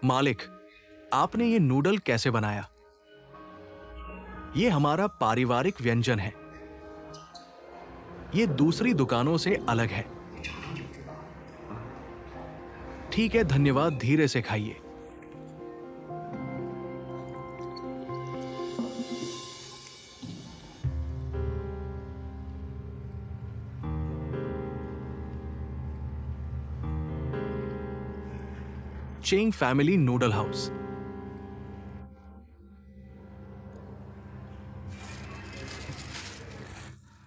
मालिक, आपने ये नूडल कैसे बनाया? ये हमारा पारिवारिक व्यंजन है। ये दूसरी दुकानों से अलग है। ठीक है, धन्यवाद, धीरे से खाइए। Cheng family noodle house.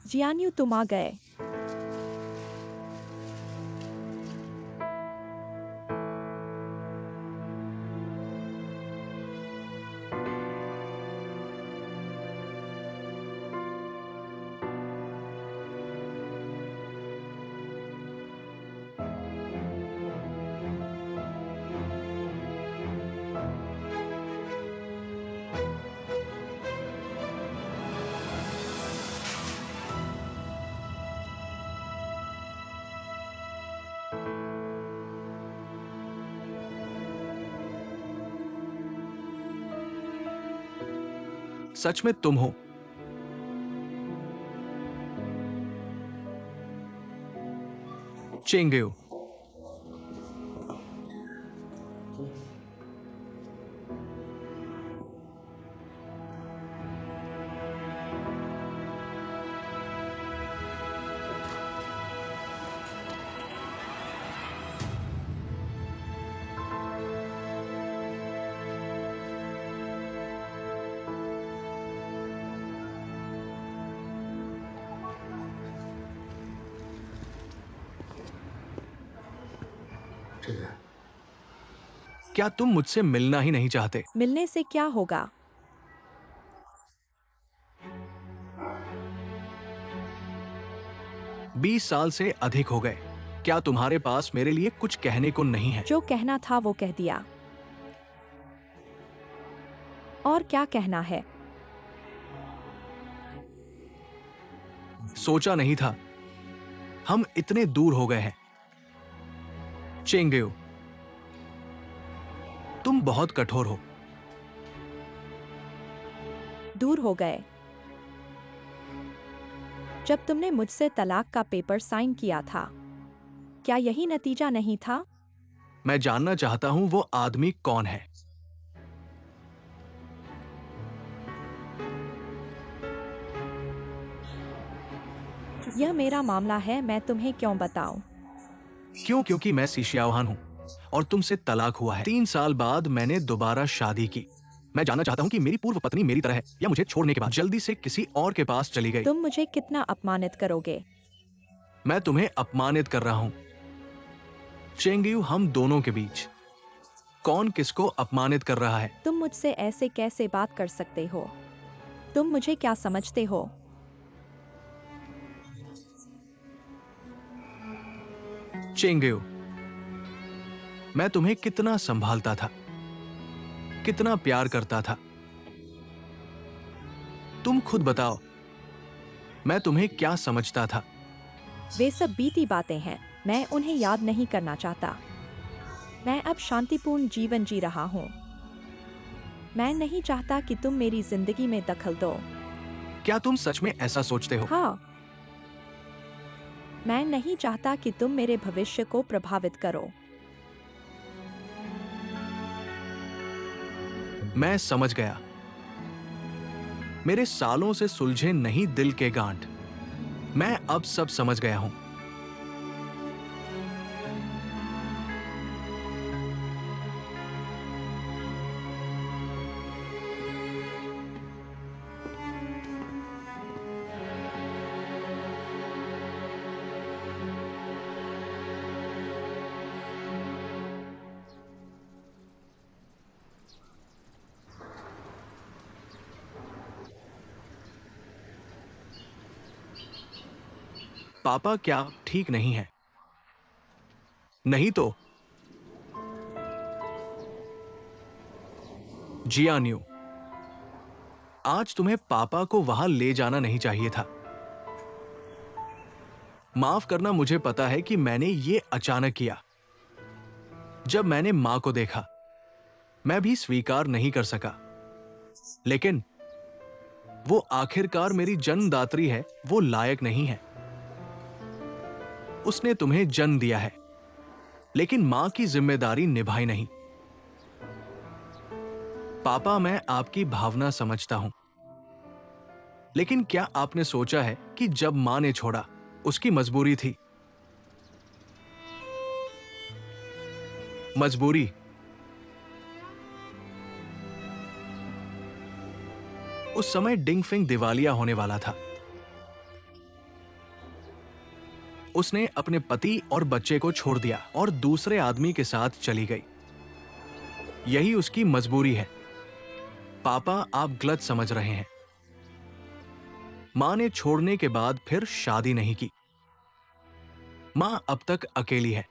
Jianyu, तुम आ गए। सच में तुम हो? चेंगेओ, क्या तुम मुझसे मिलना ही नहीं चाहते? मिलने से क्या होगा? 20 साल से अधिक हो गए। क्या तुम्हारे पास मेरे लिए कुछ कहने को नहीं है? जो कहना था वो कह दिया। और क्या कहना है? सोचा नहीं था हम इतने दूर हो गए हैं। चेंगेओ, तुम बहुत कठोर हो। दूर हो गए। जब तुमने मुझसे तलाक का पेपर साइन किया था, क्या यही नतीजा नहीं था? मैं जानना चाहता हूं वो आदमी कौन है। यह मेरा मामला है, मैं तुम्हें क्यों बताऊं? क्यों? क्योंकि मैं सीशियावान हूं और तुमसे तलाक हुआ है। 3 साल बाद मैंने दोबारा शादी की। मैं जानना चाहता हूं कि मेरी पूर्व पत्नी मेरी तरह है या मुझे छोड़ने के बाद जल्दी से किसी और के पास चली गई। तुम मुझे कितना अपमानित करोगे? मैं तुम्हें अपमानित कर रहा हूं। चेंगयू, हम दोनों के बीच कौन किसको अपमानित कर रहा है? तुम मुझसे ऐसे कैसे बात कर सकते हो? तुम मुझे क्या समझते हो? चेंगयू, मैं तुम्हें कितना संभालता था, कितना प्यार करता था। तुम खुद बताओ, मैं तुम्हें क्या समझता था? वे सब बीती बातें हैं, मैं उन्हें याद नहीं करना चाहता। मैं अब शांतिपूर्ण जीवन जी रहा हूँ। मैं नहीं चाहता कि तुम मेरी जिंदगी में दखल दो। क्या तुम सच में ऐसा सोचते हो? हाँ, मैं नहीं चाहता कि तुम मेरे भविष्य को प्रभावित करो। मैं समझ गया। मेरे सालों से सुलझे नहीं दिल के गांठ, मैं अब सब समझ गया हूं। पापा क्या ठीक नहीं है? नहीं तो जियान्यू, आज तुम्हें पापा को वहां ले जाना नहीं चाहिए था। माफ करना, मुझे पता है कि मैंने ये अचानक किया। जब मैंने मां को देखा मैं भी स्वीकार नहीं कर सका, लेकिन वो आखिरकार मेरी जन्मदात्री है, वो लायक नहीं है। उसने तुम्हें जन्म दिया है, लेकिन मां की जिम्मेदारी निभाई नहीं। पापा, मैं आपकी भावना समझता हूं, लेकिन क्या आपने सोचा है कि जब मां ने छोड़ा, उसकी मजबूरी थी। मजबूरी। उस समय डिंगफिंग दिवालिया होने वाला था। उसने अपने पति और बच्चे को छोड़ दिया और दूसरे आदमी के साथ चली गई। यही उसकी मजबूरी है। पापा, आप गलत समझ रहे हैं। मां ने छोड़ने के बाद फिर शादी नहीं की। मां अब तक अकेली है।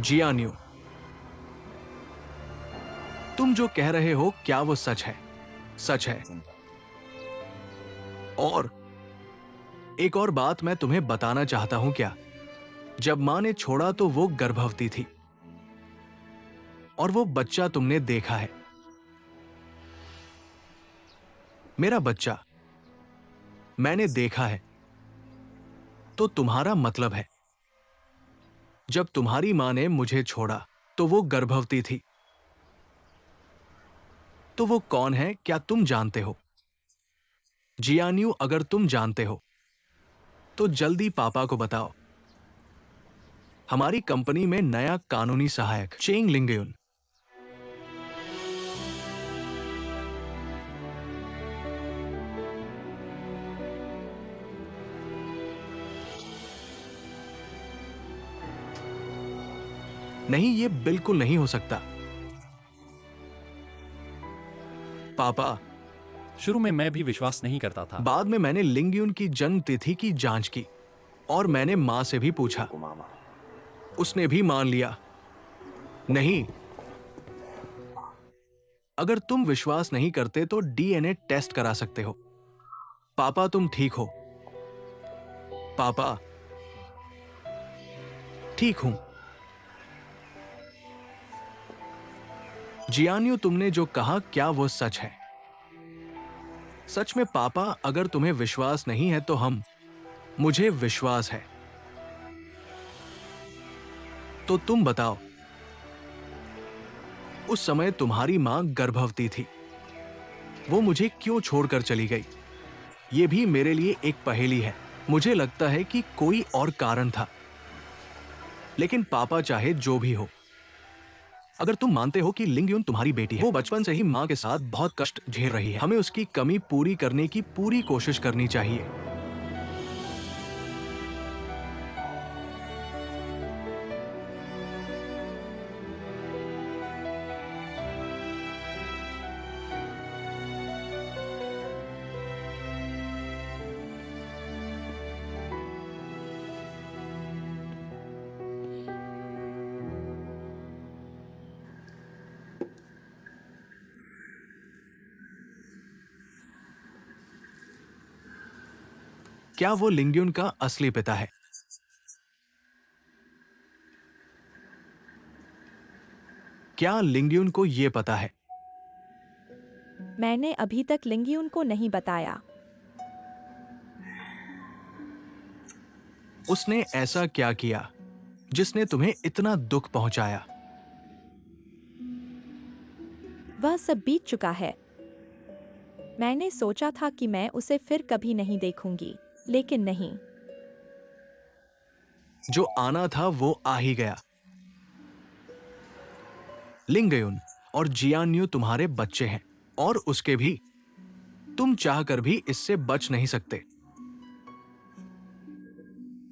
जियान्यू, तुम जो कह रहे हो, क्या वो सच है? सच है। और एक और बात मैं तुम्हें बताना चाहता हूं। क्या जब मां ने छोड़ा तो वो गर्भवती थी, और वो बच्चा तुमने देखा है। मेरा बच्चा मैंने देखा है। तो तुम्हारा मतलब है, जब तुम्हारी मां ने मुझे छोड़ा तो वो गर्भवती थी। तो वो कौन है, क्या तुम जानते हो? जियान्यू, अगर तुम जानते हो तो जल्दी पापा को बताओ। हमारी कंपनी में नया कानूनी सहायक, चेंग लिंगयुन। नहीं, ये बिल्कुल नहीं हो सकता। पापा, शुरू में मैं भी विश्वास नहीं करता था। बाद में मैंने लिंगयुन की जन्म तिथि की जांच की और मैंने मां से भी पूछा। उसने भी मान लिया। नहीं, अगर तुम विश्वास नहीं करते तो डीएनए टेस्ट करा सकते हो। पापा, तुम ठीक हो? पापा, ठीक हूं। जियान्यू, तुमने जो कहा, क्या वो सच है? सच में पापा, अगर तुम्हें विश्वास नहीं है तो मुझे विश्वास है। तो तुम बताओ, उस समय तुम्हारी मां गर्भवती थी, वो मुझे क्यों छोड़कर चली गई? ये भी मेरे लिए एक पहेली है। मुझे लगता है कि कोई और कारण था, लेकिन पापा, चाहे जो भी हो, अगर तुम मानते हो कि लिंगयुन तुम्हारी बेटी है, वो बचपन से ही मां के साथ बहुत कष्ट झेल रही है। हमें उसकी कमी पूरी करने की पूरी कोशिश करनी चाहिए। क्या वो लिंगयुन का असली पिता है? क्या लिंगयुन को यह पता है? मैंने अभी तक लिंगयुन को नहीं बताया। उसने ऐसा क्या किया जिसने तुम्हें इतना दुख पहुंचाया? वह सब बीत चुका है। मैंने सोचा था कि मैं उसे फिर कभी नहीं देखूंगी, लेकिन नहीं। जो आना था वो आ ही गया। लिंगयुन और जियान्यू तुम्हारे बच्चे हैं, और उसके भी। तुम चाहकर भी इससे बच नहीं सकते।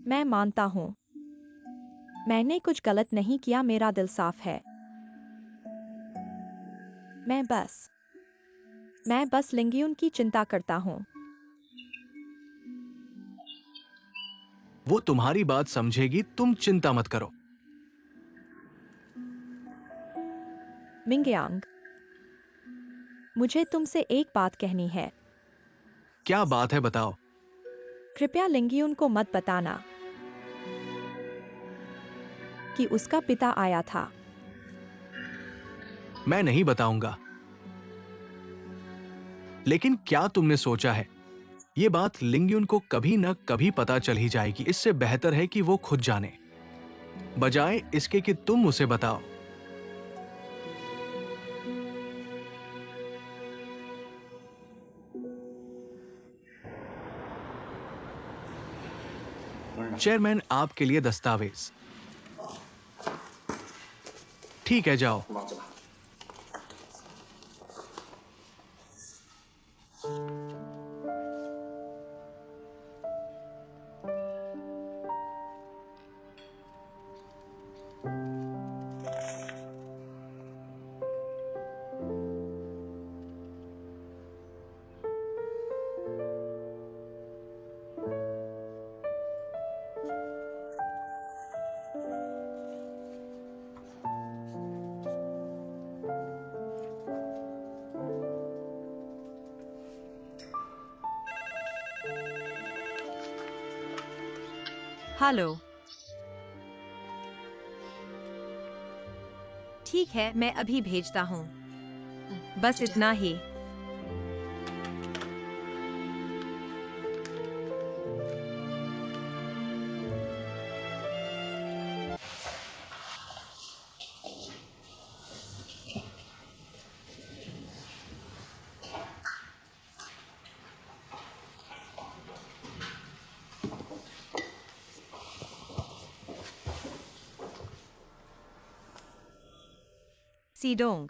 मैं मानता हूं, मैंने कुछ गलत नहीं किया। मेरा दिल साफ है। मैं बस लिंगयुन की चिंता करता हूं। वो तुम्हारी बात समझेगी, तुम चिंता मत करो। मिंगयांग, मुझे तुमसे एक बात कहनी है। क्या बात है, बताओ। कृपया लिंगयुन को मत बताना कि उसका पिता आया था। मैं नहीं बताऊंगा। लेकिन क्या तुमने सोचा है, ये बात लिंग्युन को कभी न कभी पता चल ही जाएगी। इससे बेहतर है कि वो खुद जाने, बजाय इसके कि तुम उसे बताओ। चेयरमैन, आपके लिए दस्तावेज। ठीक है, जाओ। हेलो। ठीक है, मैं अभी भेजता हूँ। बस इतना ही। सीडोंग,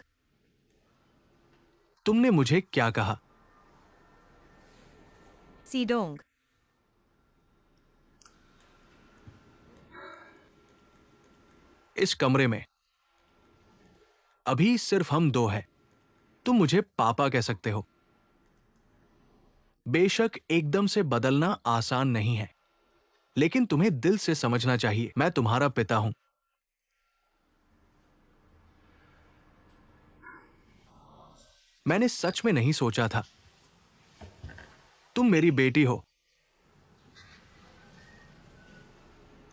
तुमने मुझे क्या कहा? सीडोंग। इस कमरे में अभी सिर्फ हम दो हैं। तुम मुझे पापा कह सकते हो। बेशक एकदम से बदलना आसान नहीं है, लेकिन तुम्हें दिल से समझना चाहिए, मैं तुम्हारा पिता हूं। मैंने सच में नहीं सोचा था। तुम मेरी बेटी हो।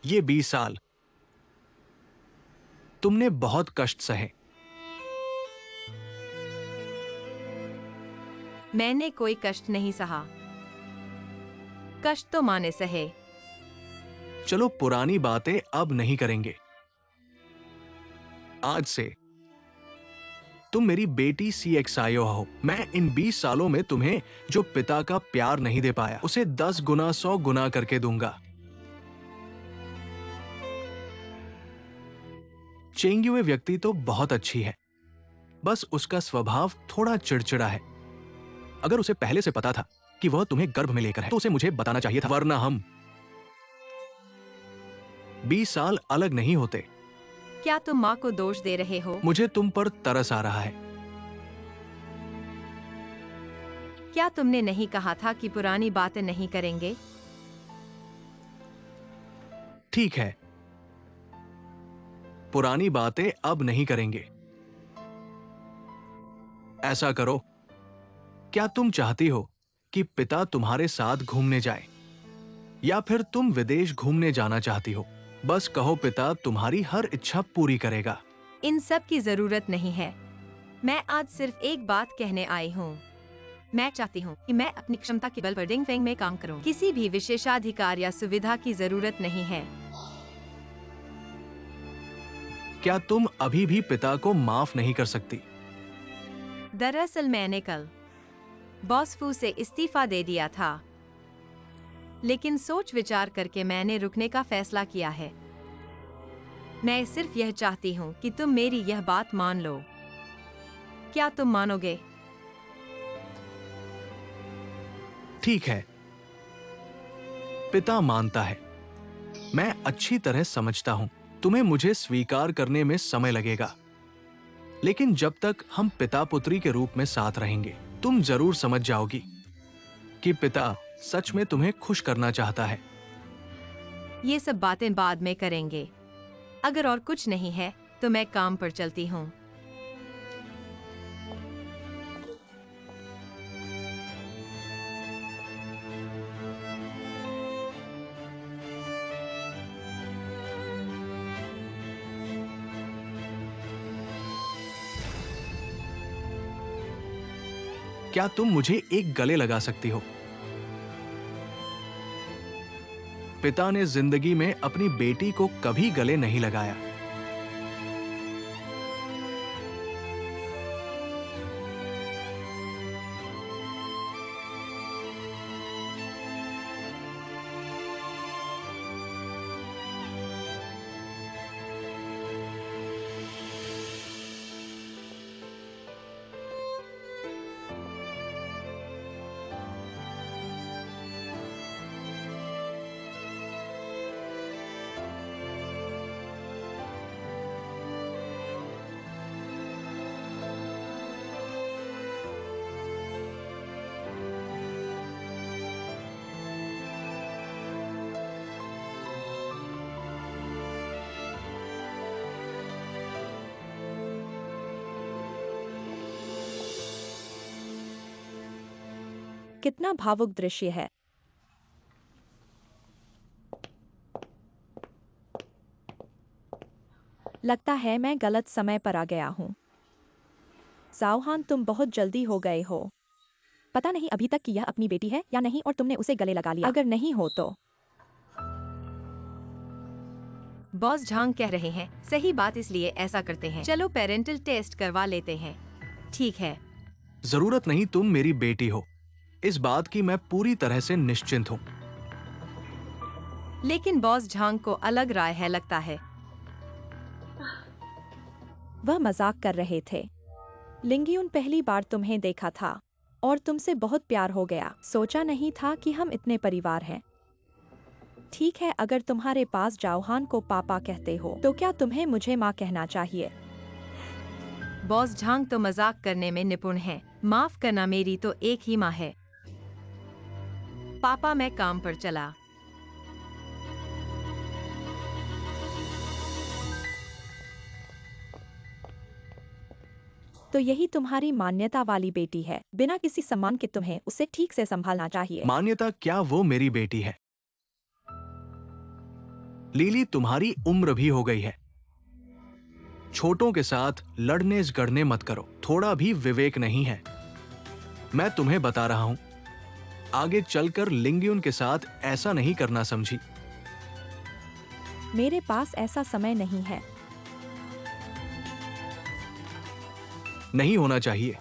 ये 20 साल तुमने बहुत कष्ट सहे। मैंने कोई कष्ट नहीं सहा। कष्ट तो माँ ने सहे। चलो पुरानी बातें अब नहीं करेंगे। आज से तुम मेरी बेटी CXIO हो। मैं इन 20 सालों में तुम्हें जो पिता का प्यार नहीं दे पाया, उसे 10 गुना 100 गुना करके दूंगा। चेंग्युए व्यक्ति तो बहुत अच्छी है, बस उसका स्वभाव थोड़ा चिड़चिड़ा है। अगर उसे पहले से पता था कि वह तुम्हें गर्भ में लेकर है, तो उसे मुझे बताना चाहिए था, वरना हम 20 साल अलग नहीं होते। क्या तुम माँ को दोष दे रहे हो? मुझे तुम पर तरस आ रहा है। क्या तुमने नहीं कहा था कि पुरानी बातें नहीं करेंगे? ठीक है, पुरानी बातें अब नहीं करेंगे। ऐसा करो, क्या तुम चाहती हो कि पिता तुम्हारे साथ घूमने जाए, या फिर तुम विदेश घूमने जाना चाहती हो? बस कहो, पिता तुम्हारी हर इच्छा पूरी करेगा। इन सब की जरूरत नहीं है। मैं आज सिर्फ एक बात कहने आई हूँ। मैं चाहती हूँ कि मैं अपनी क्षमता के बल पर डिंग फेंग में काम करूँ। किसी भी विशेषाधिकार या सुविधा की जरूरत नहीं है। क्या तुम अभी भी पिता को माफ नहीं कर सकती? दरअसल मैंने कल बॉस फू से इस्तीफा दे दिया था, लेकिन सोच विचार करके मैंने रुकने का फैसला किया है। मैं सिर्फ यह चाहती हूँ कि तुम मेरी यह बात मान लो। क्या तुम मानोगे? ठीक है, पिता मानता है। मैं अच्छी तरह समझता हूं, तुम्हें मुझे स्वीकार करने में समय लगेगा, लेकिन जब तक हम पिता पुत्री के रूप में साथ रहेंगे, तुम जरूर समझ जाओगी कि पिता सच में तुम्हें खुश करना चाहता है। ये सब बातें बाद में करेंगे। अगर और कुछ नहीं है तो मैं काम पर चलती हूँ। क्या तुम मुझे एक गले लगा सकती हो? पिता ने जिंदगी में अपनी बेटी को कभी गले नहीं लगाया। कितना भावुक दृश्य है। लगता है मैं गलत समय पर आ गया हूँ। जाओहान, तुम बहुत जल्दी हो गए हो। पता नहीं अभी तक कि यह अपनी बेटी है या नहीं और तुमने उसे गले लगा लिया। अगर नहीं हो तो बॉस झांग कह रहे हैं, सही बात, इसलिए ऐसा करते हैं। चलो पेरेंटल टेस्ट करवा लेते हैं। ठीक है। जरूरत नहीं, तुम मेरी बेटी हो। इस बात की मैं पूरी तरह से निश्चिंत हूं। लेकिन बॉस झांग को अलग राय है लगता है। वह मजाक कर रहे थे। लिंगियुन, पहली बार तुम्हें देखा था और तुमसे बहुत प्यार हो गया। सोचा नहीं था कि हम इतने परिवार हैं। ठीक है, अगर तुम्हारे पास जाओहान को पापा कहते हो तो क्या तुम्हें मुझे माँ कहना चाहिए? बॉस झांग तो मजाक करने में निपुण है। माफ करना, मेरी तो एक ही माँ है। पापा, मैं काम पर चला। तो यही तुम्हारी मान्यता वाली बेटी है। बिना किसी सम्मान के तुम्हें उसे ठीक से संभालना चाहिए। मान्यता? क्या वो मेरी बेटी है? लीली, तुम्हारी उम्र भी हो गई है। छोटों के साथ लड़ने झगड़ने मत करो। थोड़ा भी विवेक नहीं है। मैं तुम्हें बता रहा हूं, आगे चलकर लिंगियुन के साथ ऐसा नहीं करना, समझी? मेरे पास ऐसा समय नहीं है। नहीं होना चाहिए।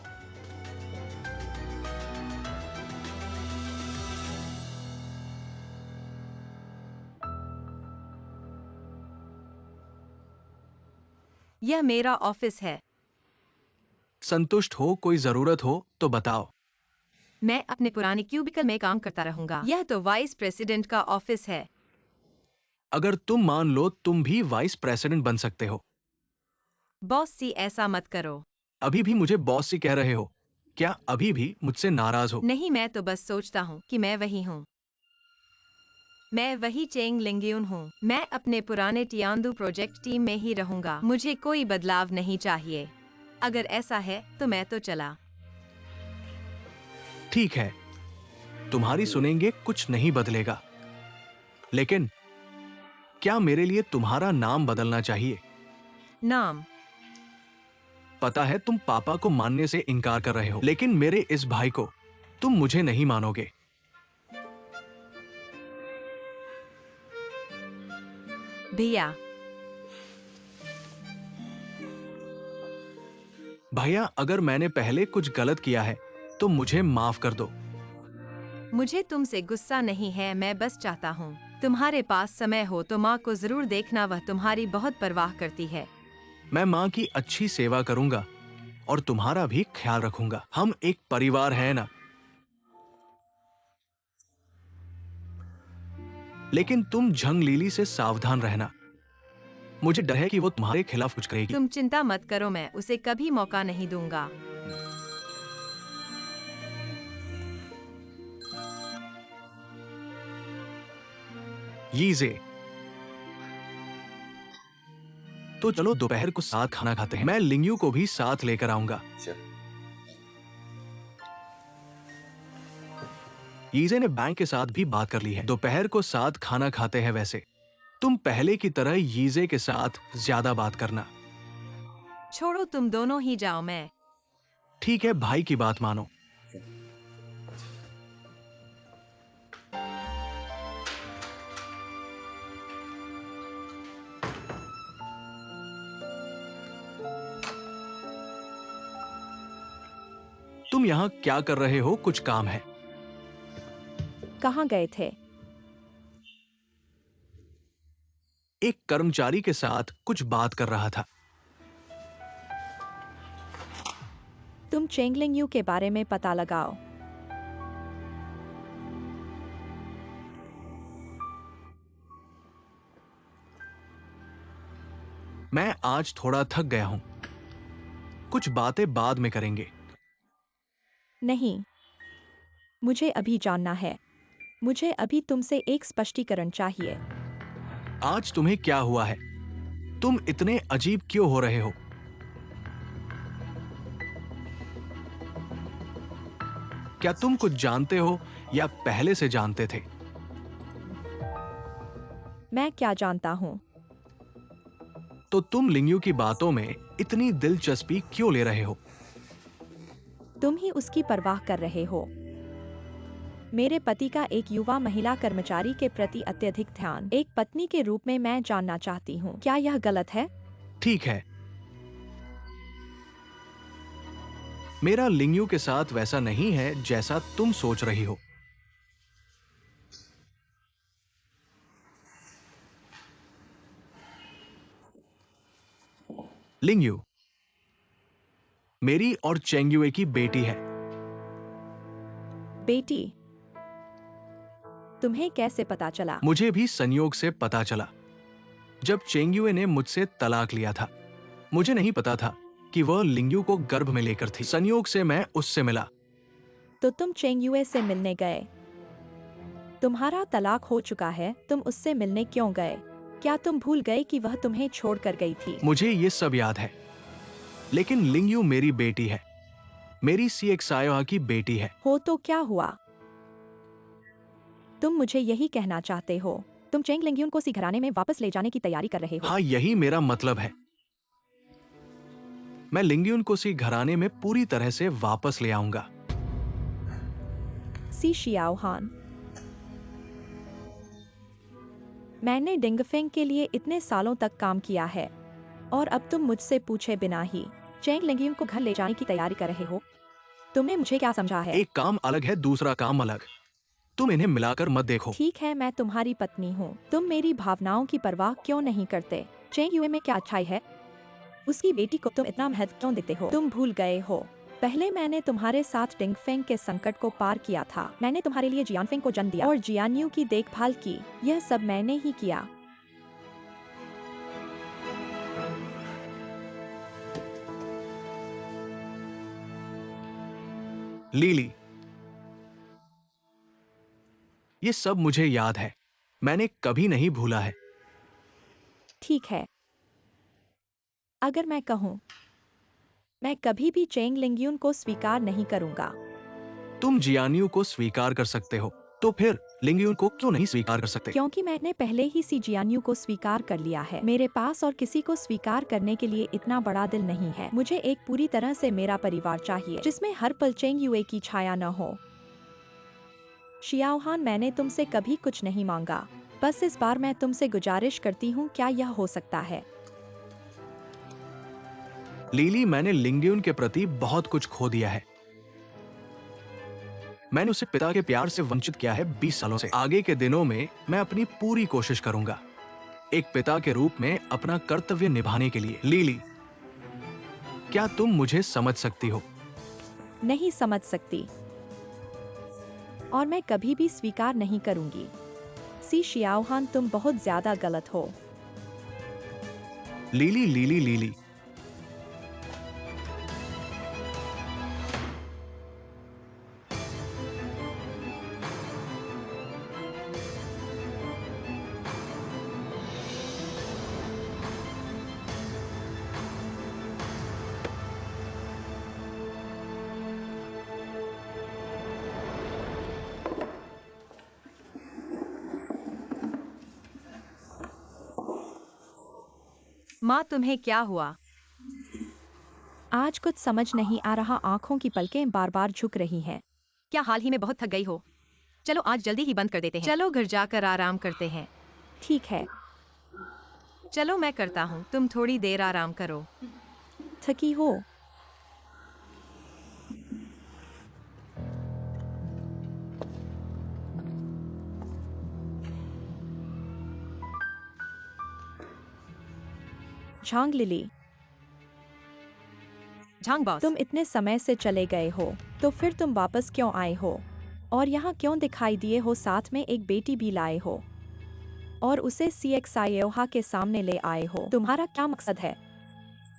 यह मेरा ऑफिस है। संतुष्ट हो? कोई जरूरत हो तो बताओ। मैं अपने पुराने क्यूबिकल में काम करता रहूंगा। यह तो वाइस प्रेसिडेंट का ऑफिस है। अगर तुम मान लो, तुम भी वाइस प्रेसिडेंट बन सकते हो। बॉस सी, ऐसा मत करो। अभी भी मुझे बॉस सी कह रहे हो? क्या अभी भी मुझसे नाराज हो? नहीं, मैं तो बस सोचता हूँ कि मैं वही हूँ। मैं वही चेंग लिंगियुन हूँ। मैं अपने पुराने टियांदु प्रोजेक्ट टीम में ही रहूंगा। मुझे कोई बदलाव नहीं चाहिए। अगर ऐसा है तो मैं तो चला। ठीक है, तुम्हारी सुनेंगे, कुछ नहीं बदलेगा। लेकिन क्या मेरे लिए तुम्हारा नाम बदलना चाहिए? नाम? पता है तुम पापा को मानने से इनकार कर रहे हो, लेकिन मेरे इस भाई को तुम मुझे नहीं मानोगे। भैया। भैया, अगर मैंने पहले कुछ गलत किया है तो मुझे माफ कर दो। मुझे तुमसे गुस्सा नहीं है, मैं बस चाहता हूँ तुम्हारे पास समय हो तो माँ को जरूर देखना, वह तुम्हारी बहुत परवाह करती है। मैं माँ की अच्छी सेवा करूंगा और तुम्हारा भी ख्याल रखूंगा। हम एक परिवार हैं ना। लेकिन तुम झंग लीली से सावधान रहना। मुझे डर है कि वो तुम्हारे खिलाफ कुछ करेगी। तुम चिंता मत करो, मैं उसे कभी मौका नहीं दूंगा। यीजे, तो चलो दोपहर को साथ खाना खाते हैं। मैं लिंगयू को भी साथ लेकर आऊंगा। यीजे ने बैंक के साथ भी बात कर ली है। दोपहर को साथ खाना खाते हैं। वैसे तुम पहले की तरह यीजे के साथ ज्यादा बात करना। छोड़ो, तुम दोनों ही जाओ। मैं ठीक है, भाई की बात मानो। तुम यहाँ क्या कर रहे हो? कुछ काम है? कहाँ गए थे? एक कर्मचारी के साथ कुछ बात कर रहा था। तुम चेंगलिंग यू के बारे में पता लगाओ। मैं आज थोड़ा थक गया हूं। कुछ बातें बाद में करेंगे। नहीं, मुझे अभी जानना है। मुझे अभी तुमसे एक स्पष्टीकरण चाहिए। आज तुम्हें क्या हुआ है? तुम इतने अजीब क्यों हो रहे हो? क्या तुम कुछ जानते हो या पहले से जानते थे? मैं क्या जानता हूँ? तो तुम लिंगयू की बातों में इतनी दिलचस्पी क्यों ले रहे हो? तुम ही उसकी परवाह कर रहे हो। मेरे पति का एक युवा महिला कर्मचारी के प्रति अत्यधिक ध्यान एक पत्नी के रूप में मैं जानना चाहती हूँ। क्या यह गलत है? ठीक है, मेरा लिंगयू के साथ वैसा नहीं है जैसा तुम सोच रही हो। लिंगयू मेरी और चेंगयुए की बेटी है। बेटी? तुम्हें कैसे पता चला? मुझे भी संयोग से पता चला जब चेंगयुए ने मुझसे तलाक लिया था। मुझे नहीं पता था कि वह लिंगयू को गर्भ में लेकर थी। संयोग से मैं उससे मिला। तो तुम चेंगयुए से मिलने गए। तुम्हारा तलाक हो चुका है, तुम उससे मिलने क्यों गए? क्या तुम भूल गए कि वह तुम्हें छोड़कर गई थी? मुझे ये सब याद है, लेकिन लिंगयू मेरी बेटी है। मेरी सीएक्सायोहा की बेटी है। हो तो क्या हुआ? तुम मुझे यही कहना चाहते हो? तुम चेंग लिंगयुन को सी घराने में वापस ले जाने की तैयारी कर रहे हो? हाँ, यही मेरा मतलब है। मैं लिंगयुन को सी घराने में पूरी तरह से वापस ले आऊंगा। सी शियाओहान, मैंने डिंगफेंग के लिए इतने सालों तक काम किया है और अब तुम मुझसे पूछे बिना ही चेंग लिंगयुन को घर ले जाने की तैयारी कर रहे हो? तुमने मुझे क्या समझा है? एक काम अलग है, दूसरा काम अलग। तुम इन्हें मिलाकर मत देखो। ठीक है, मैं तुम्हारी पत्नी हूँ। तुम मेरी भावनाओं की परवाह क्यों नहीं करते? चेंग युए में क्या अच्छाई है? उसकी बेटी को तुम इतना महत्व क्यों देते हो? तुम भूल गए हो, पहले मैंने तुम्हारे साथ डिंगफेंग के संकट को पार किया था। मैंने तुम्हारे लिए जियानफेंग को जन्म दिया और जियानयू की देखभाल की। यह सब मैंने ही किया। लीली, ये सब मुझे याद है। मैंने कभी नहीं भूला है। ठीक है, अगर मैं कहूँ, मैं कभी भी चेंग लिंगयुन को स्वीकार नहीं करूंगा। तुम जियानयू को स्वीकार कर सकते हो, तो फिर लिंगयुन को क्यों नहीं स्वीकार कर सकते? क्योंकि मैंने पहले ही सी जियानयू को स्वीकार कर लिया है। मेरे पास और किसी को स्वीकार करने के लिए इतना बड़ा दिल नहीं है। मुझे एक पूरी तरह से मेरा परिवार चाहिए, जिसमें हर पल चेंग युए की छाया न हो। शियाओहान, मैंने तुमसे कभी कुछ नहीं मांगा। बस इस बार मैं तुमसे गुजारिश करती हूँ, क्या यह हो सकता है? लीली, मैंने लिंगयुन के प्रति बहुत कुछ खो दिया है। मैंने उसे पिता के प्यार से वंचित किया है 20 सालों से। आगे के दिनों में मैं अपनी पूरी कोशिश करूंगा, एक पिता के रूप में अपना कर्तव्य निभाने के लिए। लीली, क्या तुम मुझे समझ सकती हो? नहीं समझ सकती, और मैं कभी भी स्वीकार नहीं करूंगी। सी शियाओहान, तुम बहुत ज्यादा गलत हो। लीली लीली लीली, माँ, तुम्हें क्या हुआ? आज कुछ समझ नहीं आ रहा, आंखों की पलकें बार बार झुक रही हैं। क्या हाल ही में बहुत थक गई हो? चलो आज जल्दी ही बंद कर देते हैं। चलो घर जाकर आराम करते हैं। ठीक है, चलो मैं करता हूँ, तुम थोड़ी देर आराम करो। थकी हो? झांग लिली, झांग बॉस, तुम इतने समय से चले गए हो, तो फिर तुम वापस क्यों आए हो? और यहाँ क्यों दिखाई दिए हो? साथ में एक बेटी भी लाए हो और उसे CXIOHA के सामने ले आए हो। तुम्हारा क्या मकसद है?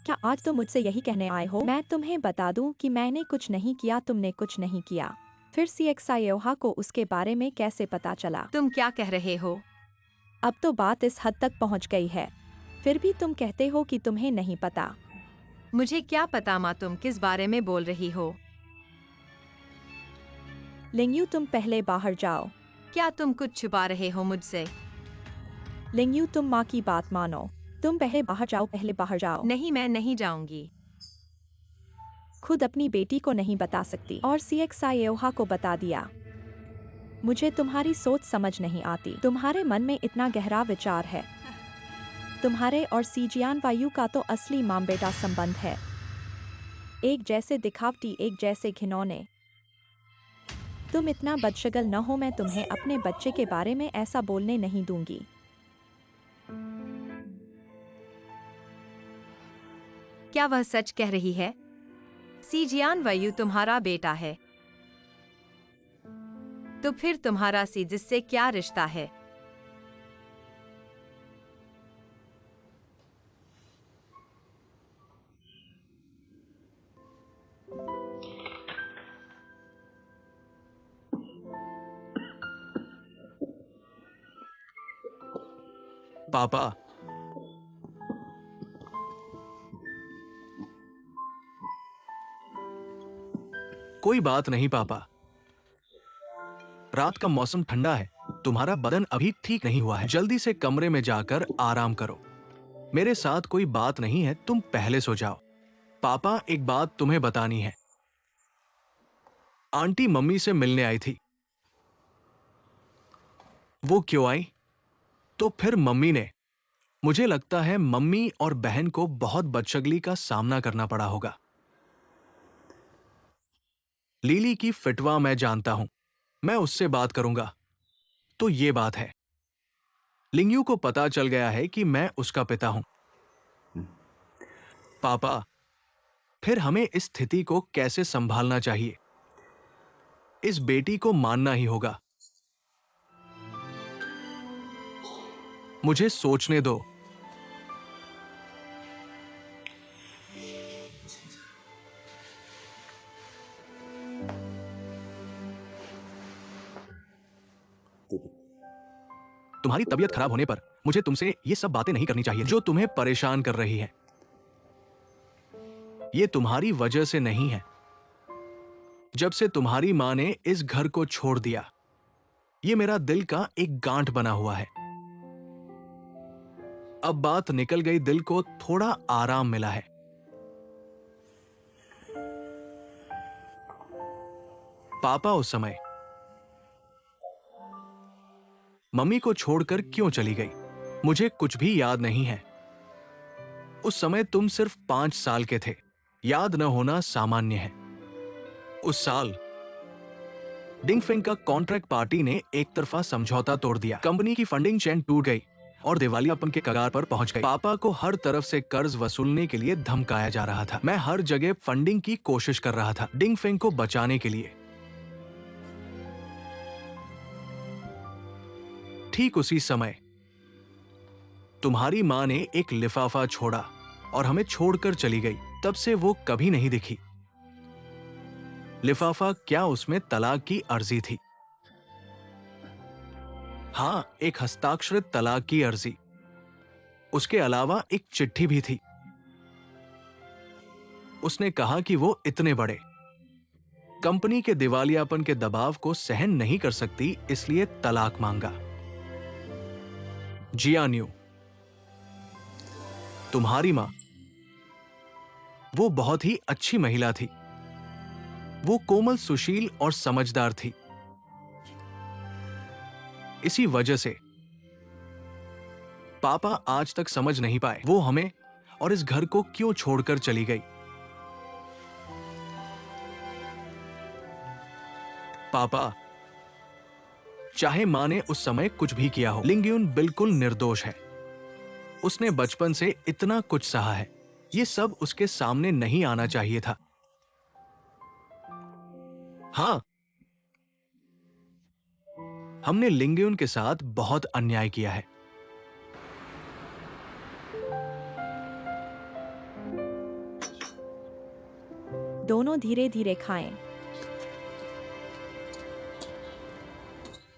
क्या आज तुम मुझसे यही कहने आए हो? मैं तुम्हें बता दूं कि मैंने कुछ नहीं किया, तुमने कुछ नहीं किया। फिर CXIOHA को उसके बारे में कैसे पता चला? तुम क्या कह रहे हो? अब तो बात इस हद तक पहुंच गई है, फिर भी तुम कहते हो कि तुम्हें नहीं पता। मुझे क्या पता माँ, तुम किस बारे में बोल रही हो? लिंगयू, तुम पहले बाहर जाओ। क्या तुम कुछ छुपा रहे हो मुझसे? लिंगयू, तुम माँ की बात मानो। तुम पहले बाहर जाओ, पहले बाहर जाओ। नहीं, मैं नहीं जाऊंगी। खुद अपनी बेटी को नहीं बता सकती और CXIOHA को बता दिया। मुझे तुम्हारी सोच समझ नहीं आती। तुम्हारे मन में इतना गहरा विचार है। तुम्हारे और सीजियान वायु का तो असली मां बेटा संबंध है। एक जैसे दिखावटी, एक जैसे घिनौने। तुम इतना बदशगल न हो, मैं तुम्हें अपने बच्चे के बारे में ऐसा बोलने नहीं दूंगी। क्या वह सच कह रही है? सीजियान वायु तुम्हारा बेटा है, तो फिर तुम्हारा सीजिस से क्या रिश्ता है? पापा, कोई बात नहीं पापा। रात का मौसम ठंडा है, तुम्हारा बदन अभी ठीक नहीं हुआ है। जल्दी से कमरे में जाकर आराम करो। मेरे साथ कोई बात नहीं है, तुम पहले सो जाओ। पापा, एक बात तुम्हें बतानी है। आंटी मम्मी से मिलने आई थी। वो क्यों आई? तो फिर मम्मी ने, मुझे लगता है मम्मी और बहन को बहुत बदशगली का सामना करना पड़ा होगा। लीली की फिटवा मैं जानता हूं, मैं उससे बात करूंगा। तो ये बात है, लिंगयू को पता चल गया है कि मैं उसका पिता हूं। पापा, फिर हमें इस स्थिति को कैसे संभालना चाहिए? इस बेटी को मानना ही होगा। मुझे सोचने दो। तुम्हारी तबीयत खराब होने पर मुझे तुमसे ये सब बातें नहीं करनी चाहिए जो तुम्हें परेशान कर रही है। ये तुम्हारी वजह से नहीं है। जब से तुम्हारी मां ने इस घर को छोड़ दिया, ये मेरा दिल का एक गांठ बना हुआ है। अब बात निकल गई, दिल को थोड़ा आराम मिला है। पापा उस समय मम्मी को छोड़कर क्यों चली गई, मुझे कुछ भी याद नहीं है। उस समय तुम सिर्फ 5 साल के थे। याद न होना सामान्य है। उस साल डिंगफेंग का कॉन्ट्रैक्ट पार्टी ने एक तरफा समझौता तोड़ दिया। कंपनी की फंडिंग चेन टूट गई और दिवालियापन के कगार पर पहुंच गई। पापा को हर तरफ से कर्ज वसूलने के लिए धमकाया जा रहा था। मैं हर जगह फंडिंग की कोशिश कर रहा था डिंगफेंग को बचाने के लिए। ठीक उसी समय तुम्हारी मां ने एक लिफाफा छोड़ा और हमें छोड़कर चली गई। तब से वो कभी नहीं दिखी। लिफाफा क्या, उसमें तलाक की अर्जी थी। हां, एक हस्ताक्षरित तलाक की अर्जी। उसके अलावा एक चिट्ठी भी थी। उसने कहा कि वो इतने बड़े कंपनी के दिवालियापन के दबाव को सहन नहीं कर सकती, इसलिए तलाक मांगा। जियान्यू, तुम्हारी मां वो बहुत ही अच्छी महिला थी। वो कोमल, सुशील और समझदार थी। इसी वजह से पापा आज तक समझ नहीं पाए वो हमें और इस घर को क्यों छोड़कर चली गई। पापा, चाहे मां ने उस समय कुछ भी किया हो, लिंगयुन बिल्कुल निर्दोष है। उसने बचपन से इतना कुछ सहा है। ये सब उसके सामने नहीं आना चाहिए था। हाँ, हमने लिंगयुन के साथ बहुत अन्याय किया है। दोनों धीरे धीरे खाएं।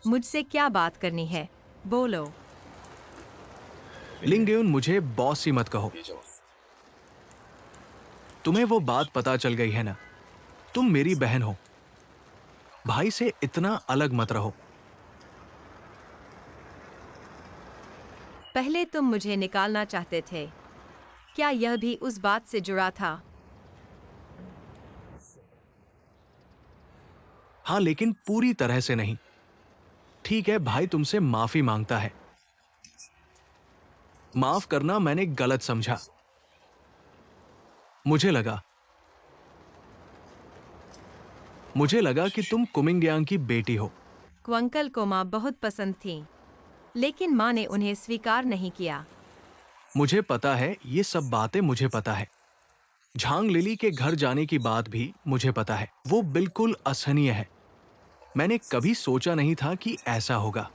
मुझसे क्या बात करनी है, बोलो। लिंगयुन, मुझे बॉस ही मत कहो। तुम्हें वो बात पता चल गई है ना? तुम मेरी बहन हो। भाई से इतना अलग मत रहो। पहले तुम मुझे निकालना चाहते थे, क्या यह भी उस बात से जुड़ा था? हाँ, लेकिन पूरी तरह से नहीं। ठीक है, भाई तुमसे माफी मांगता है। माफ करना, मैंने गलत समझा। मुझे लगा कि तुम कुमिंगयांग की बेटी हो। क्वंकल को माँ बहुत पसंद थी, लेकिन माँ ने उन्हें स्वीकार नहीं किया। मुझे पता है, ये सब बातें मुझे पता है। झांग लिली के घर जाने की बात भी मुझे पता है। वो बिल्कुल असहनीय है। मैंने कभी सोचा नहीं था कि ऐसा होगा।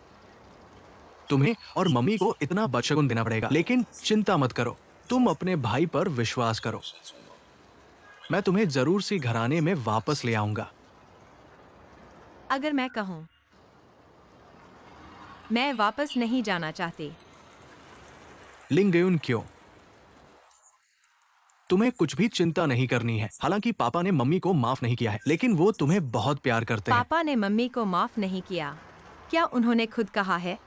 तुम्हें और मम्मी को इतना बदशगुन देना पड़ेगा, लेकिन चिंता मत करो। तुम अपने भाई पर विश्वास करो। मैं तुम्हें जरूर सी घराने में वापस ले आऊंगा। अगर मैं कहूँ, मैं वापस नहीं जाना चाहती। लिंगयुन, क्यों? तुम्हें कुछ भी चिंता नहीं करनी है। हालांकि पापा ने मम्मी को माफ नहीं किया है, लेकिन वो तुम्हें बहुत प्यार करते हैं। पापा ने मम्मी को माफ नहीं किया, क्या उन्होंने खुद कहा है?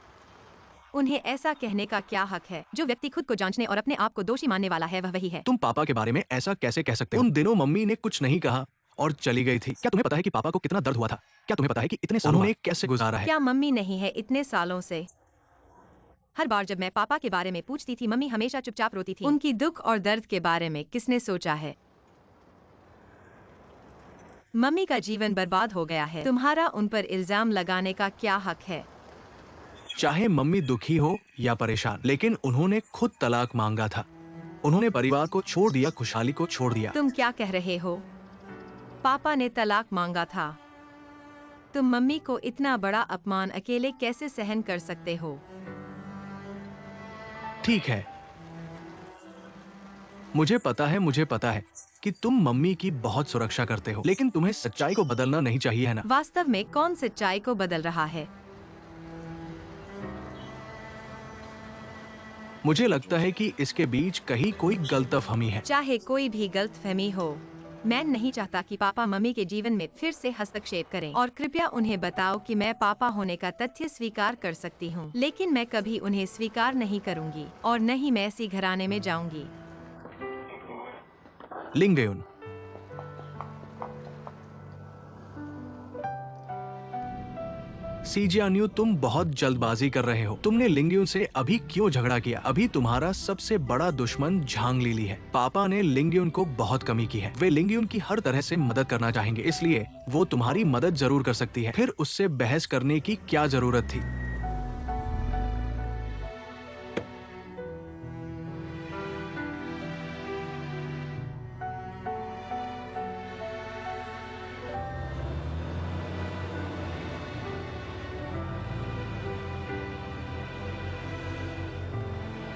उन्हें ऐसा कहने का क्या हक है? जो व्यक्ति खुद को जांचने और अपने आप को दोषी मानने वाला है, वह वही है। तुम पापा के बारे में ऐसा कैसे कह सकते हो? उन दिनों मम्मी ने कुछ नहीं कहा और चली गई थी। क्या तुम्हें पता है कि पापा को कितना दर्द हुआ था? क्या तुम्हें पता है कि इतने सालों उन्होंने कैसे गुजारा है? क्या मम्मी नहीं है इतने सालों से? हर बार जब मैं पापा के बारे में पूछती थी, मम्मी हमेशा चुपचाप रोती थी। उनकी दुख और दर्द के बारे में किसने सोचा है? मम्मी का जीवन बर्बाद हो गया है, तुम्हारा उन पर इल्जाम लगाने का क्या हक है? चाहे मम्मी दुखी हो या परेशान, लेकिन उन्होंने खुद तलाक मांगा था। उन्होंने परिवार को छोड़ दिया, खुशहाली को छोड़ दिया। तुम क्या कह रहे हो? पापा ने तलाक मांगा था। तुम मम्मी को इतना बड़ा अपमान अकेले कैसे सहन कर सकते हो? ठीक है, मुझे पता है कि तुम मम्मी की बहुत सुरक्षा करते हो, लेकिन तुम्हें सच्चाई को बदलना नहीं चाहिए, है ना? वास्तव में कौन सच्चाई को बदल रहा है? मुझे लगता है कि इसके बीच कहीं कोई गलतफहमी है। चाहे कोई भी गलतफहमी हो, मैं नहीं चाहता कि पापा मम्मी के जीवन में फिर से हस्तक्षेप करें। और कृपया उन्हें बताओ कि मैं पापा होने का तथ्य स्वीकार कर सकती हूँ, लेकिन मैं कभी उन्हें स्वीकार नहीं करूंगी और न ही मैं ऐसी घराने में जाऊंगी। लिंगयुन, सीजियान्यू, तुम बहुत जल्दबाजी कर रहे हो। तुमने लिंगयुन से अभी क्यों झगड़ा किया? अभी तुम्हारा सबसे बड़ा दुश्मन झांग लिली है। पापा ने लिंगयुन को बहुत कमी की है। वे लिंगयुन की हर तरह से मदद करना चाहेंगे, इसलिए वो तुम्हारी मदद जरूर कर सकती है। फिर उससे बहस करने की क्या जरूरत थी?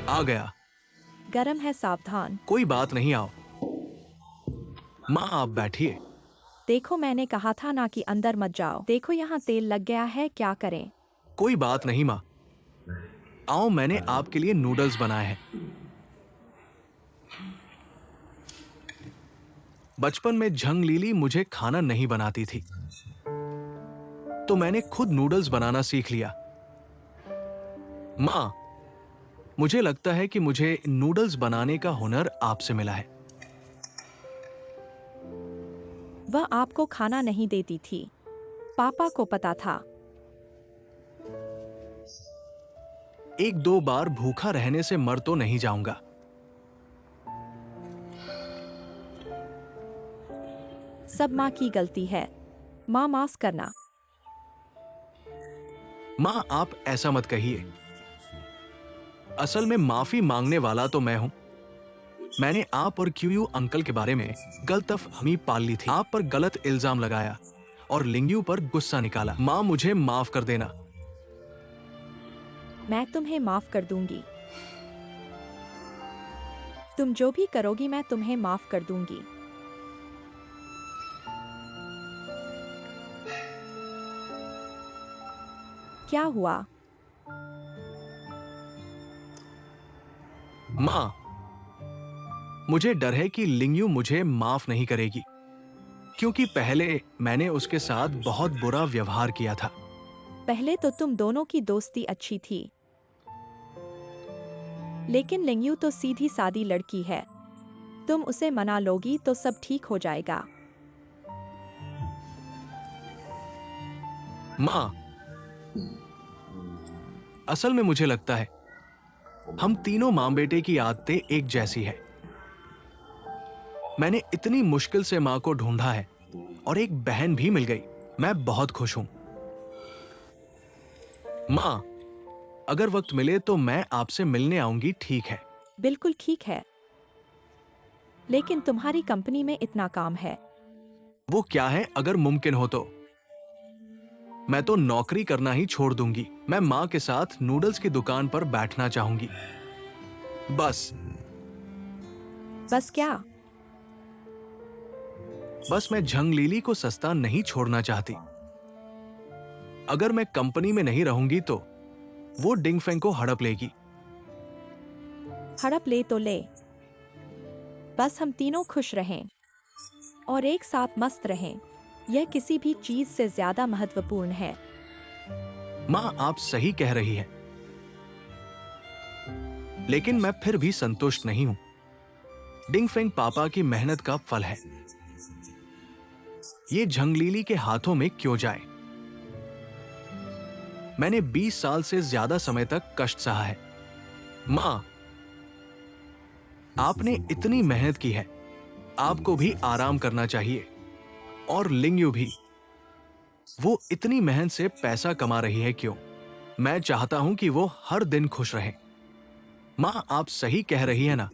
आ गया। गरम है, सावधान। कोई बात नहीं, आओ। माँ, आप बैठिए। देखो, मैंने कहा था ना कि अंदर मत जाओ। देखो, यहाँ तेल लग गया है, क्या करें? कोई बात नहीं माँ, आओ, मैंने आपके लिए नूडल्स बनाए हैं। बचपन में झंग लीली मुझे खाना नहीं बनाती थी, तो मैंने खुद नूडल्स बनाना सीख लिया। माँ, मुझे लगता है कि मुझे नूडल्स बनाने का हुनर आपसे मिला है। वह आपको खाना नहीं देती थी। पापा को पता था। एक दो बार भूखा रहने से मर तो नहीं जाऊंगा। सब माँ की गलती है। माँ माफ करना। माँ, आप ऐसा मत कहिए। असल में माफी मांगने वाला तो मैं हूं। मैंने आप और क्यूयू अंकल के बारे में गलतफहमी पाल ली थी। आप पर गलत इल्जाम लगाया और लिंगयू पर गुस्सा निकाला। माँ, मुझे माफ कर देना। मैं तुम्हें माफ कर दूंगी। तुम जो भी करोगी मैं तुम्हें माफ कर दूंगी। क्या हुआ? माँ, मुझे डर है कि लिंगयू मुझे माफ नहीं करेगी, क्योंकि पहले मैंने उसके साथ बहुत बुरा व्यवहार किया था। पहले तो तुम दोनों की दोस्ती अच्छी थी, लेकिन लिंगयू तो सीधी सादी लड़की है। तुम उसे मना लोगी तो सब ठीक हो जाएगा। माँ, असल में मुझे लगता है हम तीनों मां बेटे की आदतें एक जैसी है। मैंने इतनी मुश्किल से मां को ढूंढा है और एक बहन भी मिल गई। मैं बहुत खुश हूं। मां, अगर वक्त मिले तो मैं आपसे मिलने आऊंगी, ठीक है? बिल्कुल ठीक है, लेकिन तुम्हारी कंपनी में इतना काम है। वो क्या है, अगर मुमकिन हो तो मैं तो नौकरी करना ही छोड़ दूंगी। मैं मां के साथ नूडल्स की दुकान पर बैठना चाहूंगी। बस बस क्या? बस मैं झंग लीली को सस्ता नहीं छोड़ना चाहती। अगर मैं कंपनी में नहीं रहूंगी तो वो डिंगफेंग को हड़प लेगी। हड़प ले तो ले, बस हम तीनों खुश रहें और एक साथ मस्त रहें। यह किसी भी चीज से ज्यादा महत्वपूर्ण है। मां, आप सही कह रही हैं, लेकिन मैं फिर भी संतुष्ट नहीं हूं। डिंगफेंग पापा की मेहनत का फल है। ये झंगलीली के हाथों में क्यों जाए? मैंने 20 साल से ज्यादा समय तक कष्ट सहा है। मां, आपने इतनी मेहनत की है, आपको भी आराम करना चाहिए। और लिंगयू भी, वो इतनी मेहनत से पैसा कमा रही है, क्यों? मैं चाहता हूं कि वो हर दिन खुश रहे। मां, आप सही कह रही है ना?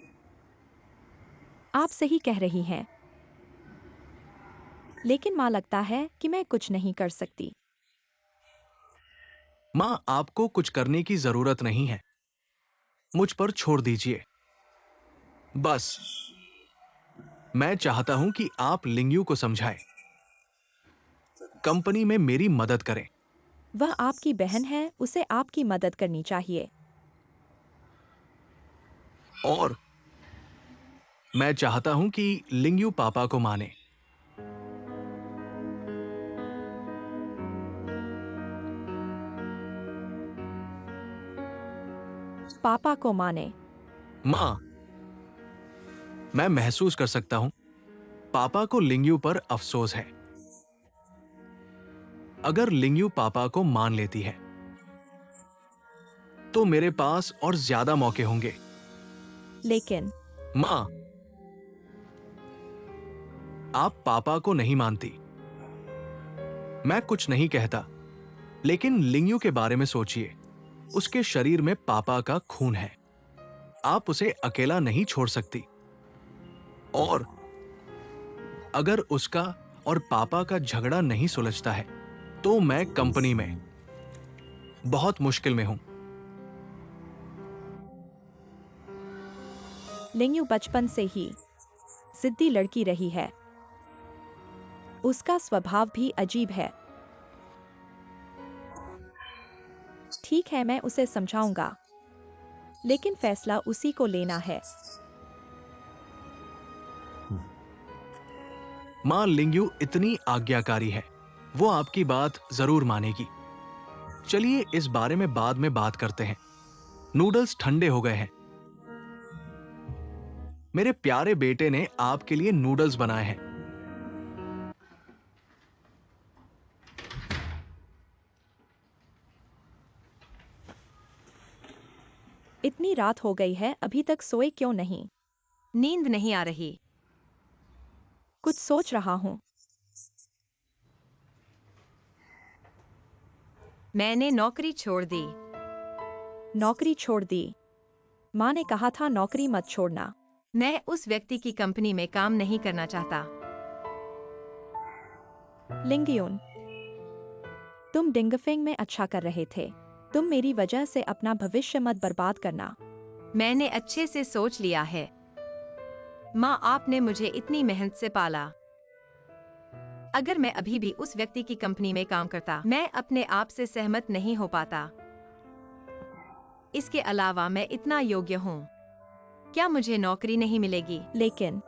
आप सही कह रही हैं, लेकिन माँ लगता है कि मैं कुछ नहीं कर सकती। मां, आपको कुछ करने की जरूरत नहीं है। मुझ पर छोड़ दीजिए। बस मैं चाहता हूं कि आप लिंगयू को समझाएं, कंपनी में मेरी मदद करें। वह आपकी बहन है, उसे आपकी मदद करनी चाहिए। और मैं चाहता हूं कि लिंगयू पापा को माने। पापा को माने। मां, मैं महसूस कर सकता हूं पापा को लिंगयू पर अफसोस है। अगर लिंगयू पापा को मान लेती है तो मेरे पास और ज्यादा मौके होंगे। लेकिन मां, आप पापा को नहीं मानती। मैं कुछ नहीं कहता, लेकिन लिंगयू के बारे में सोचिए। उसके शरीर में पापा का खून है। आप उसे अकेला नहीं छोड़ सकती। और अगर उसका और पापा का झगड़ा नहीं सुलझता है तो मैं कंपनी में बहुत मुश्किल में हूं। लिंगयू बचपन से ही जिद्दी लड़की रही है। उसका स्वभाव भी अजीब है। ठीक है, मैं उसे समझाऊंगा, लेकिन फैसला उसी को लेना है। मां, लिंगयू इतनी आज्ञाकारी है, वो आपकी बात जरूर मानेगी। चलिए इस बारे में बाद में बात करते हैं। नूडल्स ठंडे हो गए हैं। मेरे प्यारे बेटे ने आपके लिए नूडल्स बनाए हैं। इतनी रात हो गई है, अभी तक सोए क्यों नहीं? नींद नहीं आ रही। कुछ सोच रहा हूँ। मैंने नौकरी छोड़ दी। नौकरी छोड़ दी? माँ ने कहा था नौकरी मत छोड़ना। मैं उस व्यक्ति की कंपनी में काम नहीं करना चाहता। लिंगयुन, तुम डिंगफेंग में अच्छा कर रहे थे। तुम मेरी वजह से अपना भविष्य मत बर्बाद करना। मैंने अच्छे से सोच लिया है। माँ, आपने मुझे इतनी मेहनत से पाला। अगर मैं अभी भी उस व्यक्ति की कंपनी में काम करता, मैं अपने आप से सहमत नहीं हो पाता। इसके अलावा मैं इतना योग्य हूँ। क्या मुझे नौकरी नहीं मिलेगी? लेकिन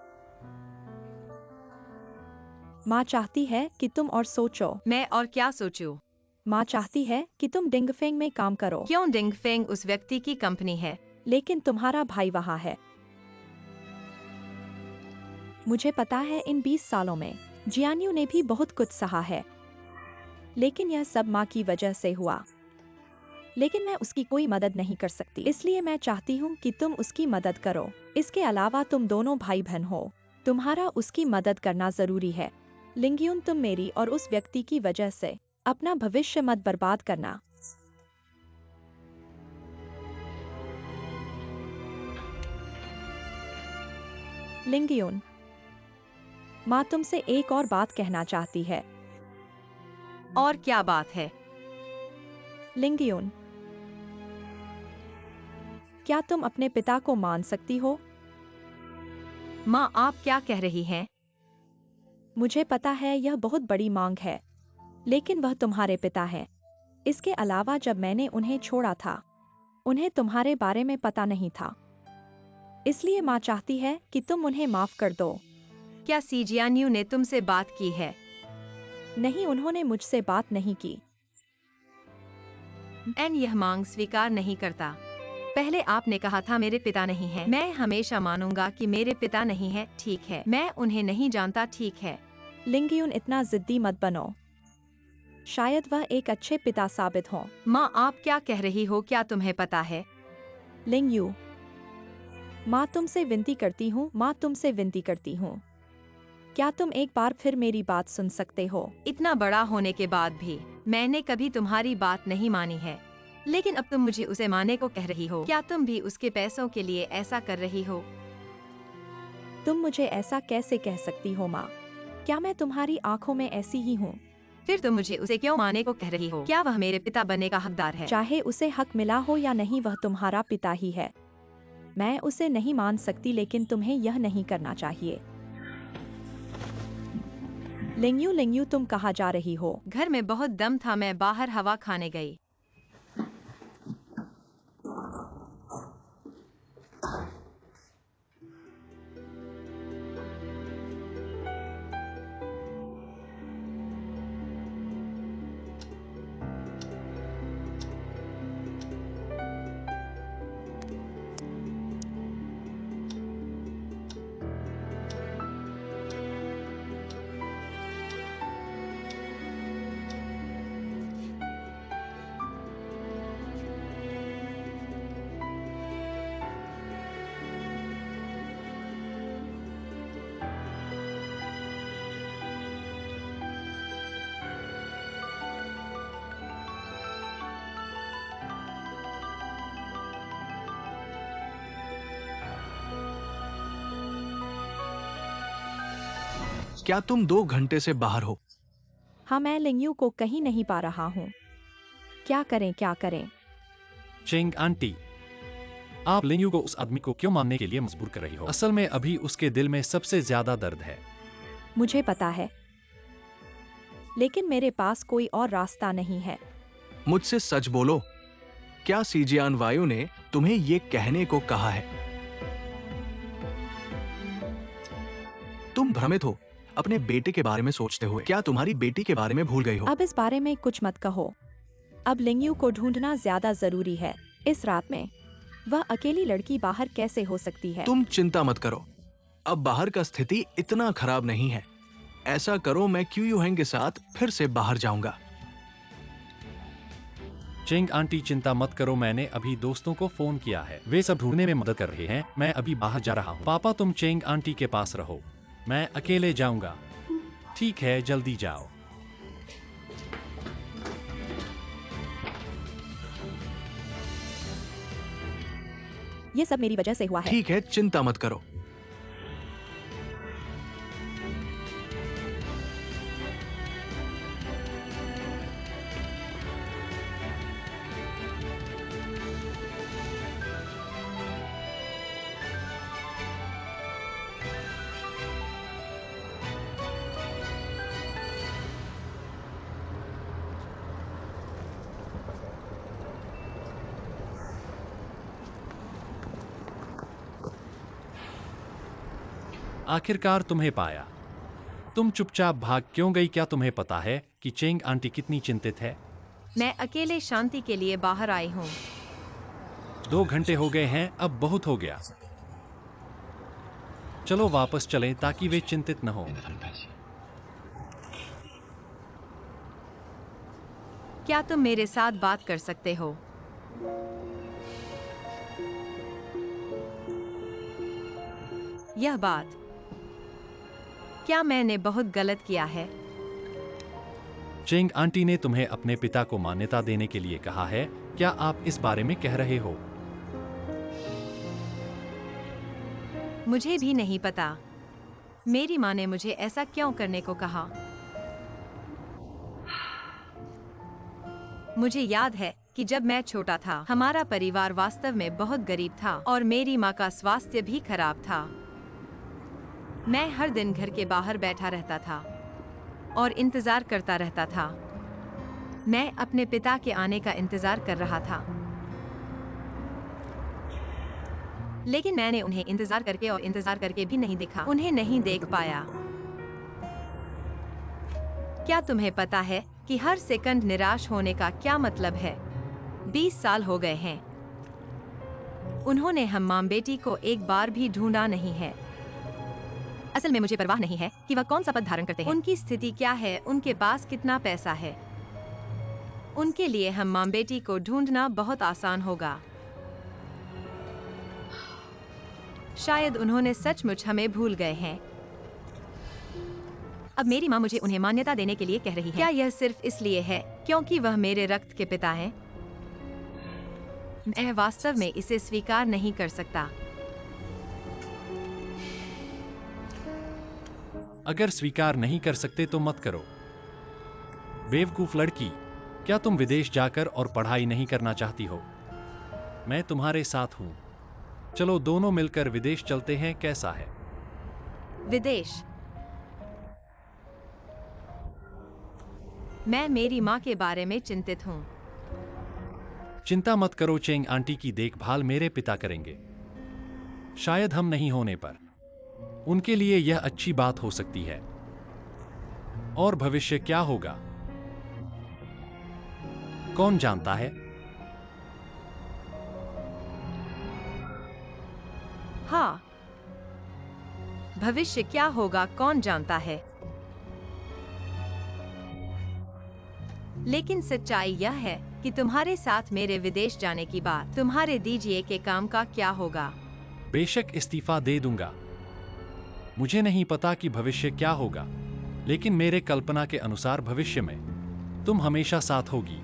माँ चाहती है कि तुम और सोचो। मैं और क्या सोचूं? माँ चाहती है कि तुम डिंगफेंग में काम करो। क्यों? डिंगफेंग उस व्यक्ति की कंपनी है। लेकिन तुम्हारा भाई वहाँ है। मुझे पता है इन 20 सालों में जियान्यू ने भी बहुत कुछ सहा है, लेकिन यह सब माँ की वजह से हुआ। लेकिन मैं उसकी कोई मदद नहीं कर सकती, इसलिए मैं चाहती हूँ कि तुम उसकी मदद करो। इसके अलावा तुम दोनों भाई बहन हो, तुम्हारा उसकी मदद करना जरूरी है। लिंगयुन, तुम मेरी और उस व्यक्ति की वजह से अपना भविष्य मत बर्बाद करना। लिंगयुन, माँ तुमसे एक और बात कहना चाहती है। और क्या बात है? लिंगयुन, क्या तुम अपने पिता को मान सकती हो? माँ, आप क्या कह रही हैं? मुझे पता है यह बहुत बड़ी मांग है, लेकिन वह तुम्हारे पिता हैं। इसके अलावा जब मैंने उन्हें छोड़ा था, उन्हें तुम्हारे बारे में पता नहीं था। इसलिए माँ चाहती है कि तुम उन्हें माफ कर दो। क्या सीजियान्यू ने तुमसे बात की है? नहीं, उन्होंने मुझसे बात नहीं की। मैं यह मांग स्वीकार नहीं करता। पहले आपने कहा था मेरे पिता नहीं हैं। मैं हमेशा मानूंगा कि मेरे पिता नहीं हैं। ठीक है, मैं उन्हें नहीं जानता। ठीक है। लिंगयुन, इतना जिद्दी मत बनो। शायद वह एक अच्छे पिता साबित हों। माँ, आप क्या कह रही हो? क्या तुम्हें पता है? लिंगयू, माँ तुमसे विनती करती हूँ, माँ तुमसे विनती करती हूँ। क्या तुम एक बार फिर मेरी बात सुन सकते हो? इतना बड़ा होने के बाद भी मैंने कभी तुम्हारी बात नहीं मानी है, लेकिन अब तुम मुझे उसे मानने को कह रही हो। क्या तुम भी उसके पैसों के लिए ऐसा कर रही हो? तुम मुझे ऐसा कैसे कह सकती हो माँ? क्या मैं तुम्हारी आंखों में ऐसी ही हूँ? फिर तुम मुझे उसे क्यों मानने को कह रही हो? क्या वह मेरे पिता बनने का हकदार है? चाहे उसे हक मिला हो या नहीं, वह तुम्हारा पिता ही है। मैं उसे नहीं मान सकती, लेकिन तुम्हें यह नहीं करना चाहिए। लिंगयू, लिंगयू, तुम कहाँ जा रही हो? घर में बहुत दम था, मैं बाहर हवा खाने गई। क्या तुम 2 घंटे से बाहर हो? हाँ, मैं लिंगयू को कहीं नहीं पा रहा हूँ। क्या करें, क्या करें? चिंग आंटी, आप लिंगयू को उस आदमी को क्यों मानने के लिए मजबूर कर रही हो? असल में अभी उसके दिल में सबसे ज्यादा दर्द है। मुझे पता है, लेकिन मेरे पास कोई और रास्ता नहीं है। मुझसे सच बोलो, क्या सीजियान वायु ने तुम्हें ये कहने को कहा है? तुम भ्रमित हो अपने बेटे के बारे में सोचते हुए। क्या तुम्हारी बेटी के बारे में भूल गई हो? अब इस बारे में कुछ मत कहो। अब लिंगयू को ढूंढना ज्यादा जरूरी है। इस रात में वह अकेली लड़की बाहर कैसे हो सकती है? तुम चिंता मत करो, अब बाहर का स्थिति इतना खराब नहीं है। ऐसा करो, मैं क्यू यूहेंग के साथ फिर से बाहर जाऊंगा। चेंग आंटी चिंता मत करो, मैंने अभी दोस्तों को फोन किया है, वे सब ढूंढने में मदद कर रहे हैं। मैं अभी बाहर जा रहा हूँ। पापा तुम चेंग आंटी के पास रहो, मैं अकेले जाऊंगा। ठीक है, जल्दी जाओ। ये सब मेरी वजह से हुआ है। ठीक है, चिंता मत करो। आखिरकार तुम्हें पाया। तुम चुपचाप भाग क्यों गई? क्या तुम्हें पता है कि चेंग आंटी कितनी चिंतित है? मैं अकेले शांति के लिए बाहर आई हूँ। 2 घंटे हो गए हैं, अब बहुत हो गया। चलो वापस चलें ताकि वे चिंतित न हो। क्या तुम मेरे साथ बात कर सकते हो? यह बात, क्या मैंने बहुत गलत किया है? चेंग आंटी ने तुम्हें अपने पिता को मान्यता देने के लिए कहा है। क्या आप इस बारे में कह रहे हो? मुझे भी नहीं पता। मेरी माँ ने मुझे ऐसा क्यों करने को कहा? मुझे याद है कि जब मैं छोटा था, हमारा परिवार वास्तव में बहुत गरीब था और मेरी माँ का स्वास्थ्य भी खराब था। मैं हर दिन घर के बाहर बैठा रहता था और इंतजार करता रहता था। मैं अपने पिता के आने का इंतजार कर रहा था, लेकिन मैंने उन्हें इंतजार करके और इंतजार करके भी नहीं देखा, उन्हें नहीं देख पाया। क्या तुम्हें पता है कि हर सेकंड निराश होने का क्या मतलब है? 20 साल हो गए हैं। उन्होंने हम मां बेटी को एक बार भी ढूंढा नहीं है। असल में मुझे परवाह नहीं है कि वह कौन सा पद धारण करते हैं, उनकी स्थिति क्या है, उनके पास कितना पैसा है। उनके लिए हम मां बेटी को ढूंढना बहुत आसान होगा। शायद उन्होंने सचमुच हमें भूल गए हैं। अब मेरी माँ मुझे उन्हें मान्यता देने के लिए कह रही है। क्या यह सिर्फ इसलिए है क्योंकि वह मेरे रक्त के पिता हैं? मैं वास्तव में इसे स्वीकार नहीं कर सकता। अगर स्वीकार नहीं कर सकते तो मत करो। बेवकूफ लड़की, क्या तुम विदेश जाकर और पढ़ाई नहीं करना चाहती हो? मैं तुम्हारे साथ हूं। चलो दोनों मिलकर विदेश चलते हैं, कैसा है? विदेश? मैं मेरी माँ के बारे में चिंतित हूँ। चिंता मत करो, चेंग आंटी की देखभाल मेरे पिता करेंगे। शायद हम नहीं होने पर उनके लिए यह अच्छी बात हो सकती है। और भविष्य क्या होगा, कौन जानता है? हाँ, भविष्य क्या होगा कौन जानता है। लेकिन सच्चाई यह है कि तुम्हारे साथ मेरे विदेश जाने की बात, तुम्हारे दीजिए के काम का क्या होगा? बेशक इस्तीफा दे दूंगा। मुझे नहीं पता कि भविष्य क्या होगा, लेकिन मेरे कल्पना के अनुसार भविष्य में तुम हमेशा साथ होगी।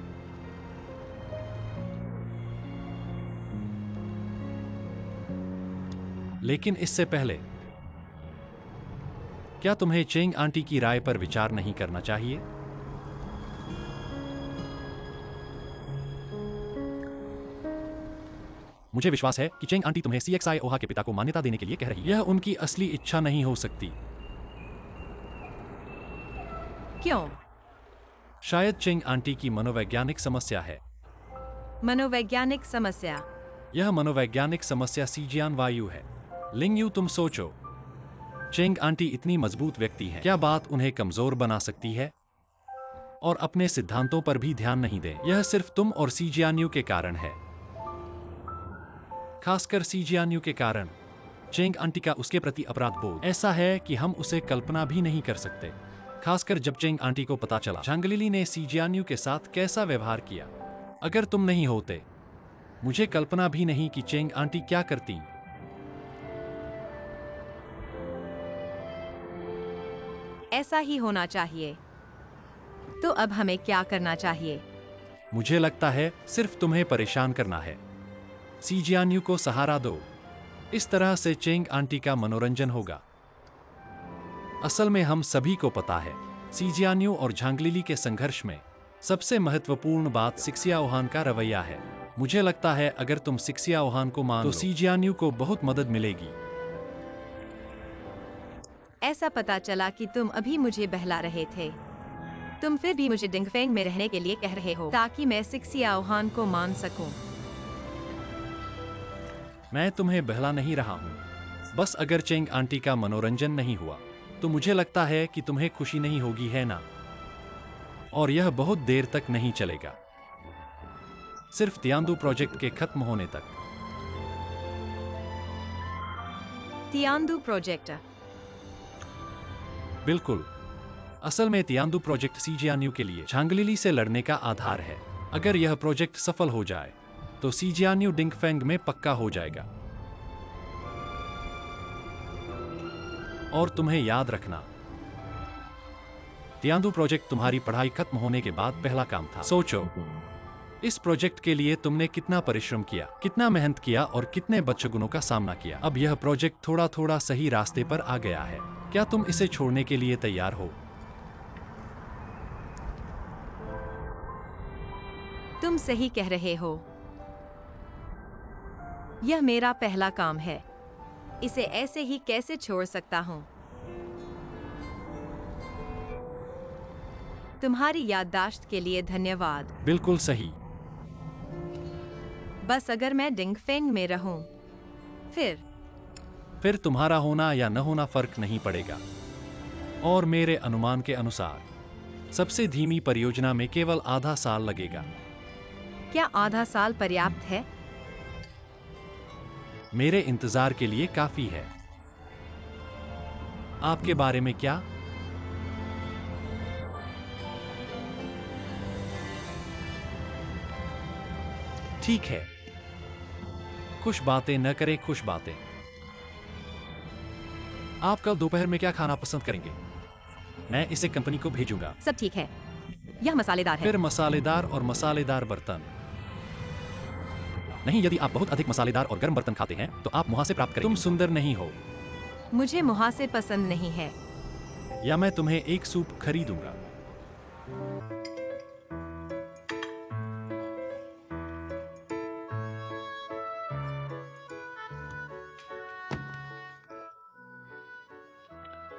लेकिन इससे पहले क्या तुम्हें चेंग आंटी की राय पर विचार नहीं करना चाहिए? मुझे विश्वास है कि चेंग आंटी तुम्हें CXI ओहा के पिता को मान्यता देने के लिए कह रही है। यह उनकी असली इच्छा नहीं हो सकती। क्यों? शायद चेंग आंटी की मनोवैज्ञानिक समस्या है। मनोवैज्ञानिक समस्या? यह मनोवैज्ञानिक समस्या सीजियान वायु है। लिंग यू, तुम सोचो, चेंग आंटी इतनी मजबूत व्यक्ति हैं, क्या बात उन्हें कमजोर बना सकती है? और अपने सिद्धांतों पर भी ध्यान नहीं दें। यह सिर्फ तुम और सीजियान्यू के कारण है, खासकर सीजियान्यू के कारण। चेंग आंटी का उसके प्रति अपराध बोध ऐसा है कि हम उसे कल्पना भी नहीं कर सकते, खासकर जब चेंग आंटी को पता चला झांगलिली ने सीजियान्यू के साथ कैसा व्यवहार किया। अगर तुम नहीं होते, मुझे कल्पना भी नहीं कि चेंग आंटी क्या करती। ऐसा ही होना चाहिए। तो अब हमें क्या करना चाहिए? मुझे लगता है सिर्फ तुम्हें परेशान करना है। सी जियान्यू को सहारा दो। इस तरह से चेंग आंटी का मनोरंजन होगा। असल में हम सभी को पता है, सी जियान्यू और झांगलिली के संघर्ष में सबसे महत्वपूर्ण बात सिक्सियाओहान का रवैया है। मुझे लगता है अगर तुम सिक्सियाओहान को मान लो, तो सी जियान्यू को बहुत मदद मिलेगी। ऐसा पता चला कि तुम अभी मुझे बहला रहे थे। तुम फिर भी मुझे डिंगफेंग में रहने के लिए कह रहे हो ताकि मैं सिक्सियाओहान को मान सकूं। मैं तुम्हें बहला नहीं रहा हूं। बस अगर चेंग आंटी का मनोरंजन नहीं हुआ, तो मुझे लगता है कि तुम्हें खुशी नहीं होगी, है ना? और यह बहुत देर तक नहीं चलेगा, सिर्फ तियांदू प्रोजेक्ट के खत्म होने तक। तियांदू प्रोजेक्ट? बिल्कुल। असल में तियांदू प्रोजेक्ट सी जियान्यू के लिए झांगलिली से लड़ने का आधार है। अगर यह प्रोजेक्ट सफल हो जाए, तो सी जियान्यू डिंगफेंग में पक्का हो जाएगा। और तुम्हें याद रखना, तियांदू प्रोजेक्ट तुम्हारी पढ़ाई खत्म होने के बाद पहला काम था। सोचो, इस प्रोजेक्ट के लिए तुमने कितना परिश्रम किया, कितना मेहनत किया और कितने बदशगुनों का सामना किया। अब यह प्रोजेक्ट थोड़ा थोड़ा सही रास्ते पर आ गया है। क्या तुम इसे छोड़ने के लिए तैयार हो? तुम सही कह रहे हो। यह मेरा पहला काम है। इसे ऐसे ही कैसे छोड़ सकता हूं? तुम्हारी याददाश्त के लिए धन्यवाद। बिल्कुल सही। बस अगर मैं डिंगफेंग में रहूं, फिर तुम्हारा होना या न होना फर्क नहीं पड़ेगा। और मेरे अनुमान के अनुसार सबसे धीमी परियोजना में केवल आधा साल लगेगा। क्या आधा साल पर्याप्त है? मेरे इंतजार के लिए काफी है। आपके बारे में क्या? ठीक है, खुश बातें न करें, खुश बातें। आप कल दोपहर में क्या खाना पसंद करेंगे? मैं इसे कंपनी को भेजूंगा। सब ठीक है। यह मसालेदार है। फिर मसालेदार और मसालेदार बर्तन नहीं। यदि आप बहुत अधिक मसालेदार और गर्म बर्तन खाते हैं, तो आप मुहासे प्राप्त करेंगे। तुम सुंदर नहीं हो। मुझे मुहासे पसंद नहीं है। या मैं तुम्हें एक सूप खरीदूंगा।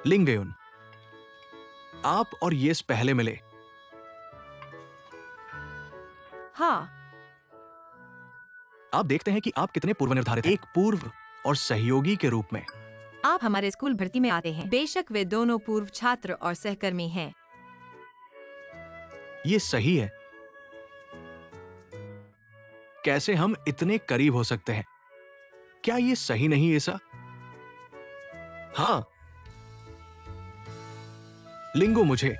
लिंगयुन, आप और येस पहले मिले। हाँ, आप देखते हैं कि आप कितने पूर्व निर्धारित हैं, एक पूर्व और सहयोगी के रूप में। आप हमारे स्कूल भर्ती में आते हैं। बेशक वे दोनों पूर्व छात्र और सहकर्मी हैं। ये सही है। कैसे हम इतने करीब हो सकते हैं? क्या ये सही नहीं ऐसा? हाँ। लिंगो, मुझे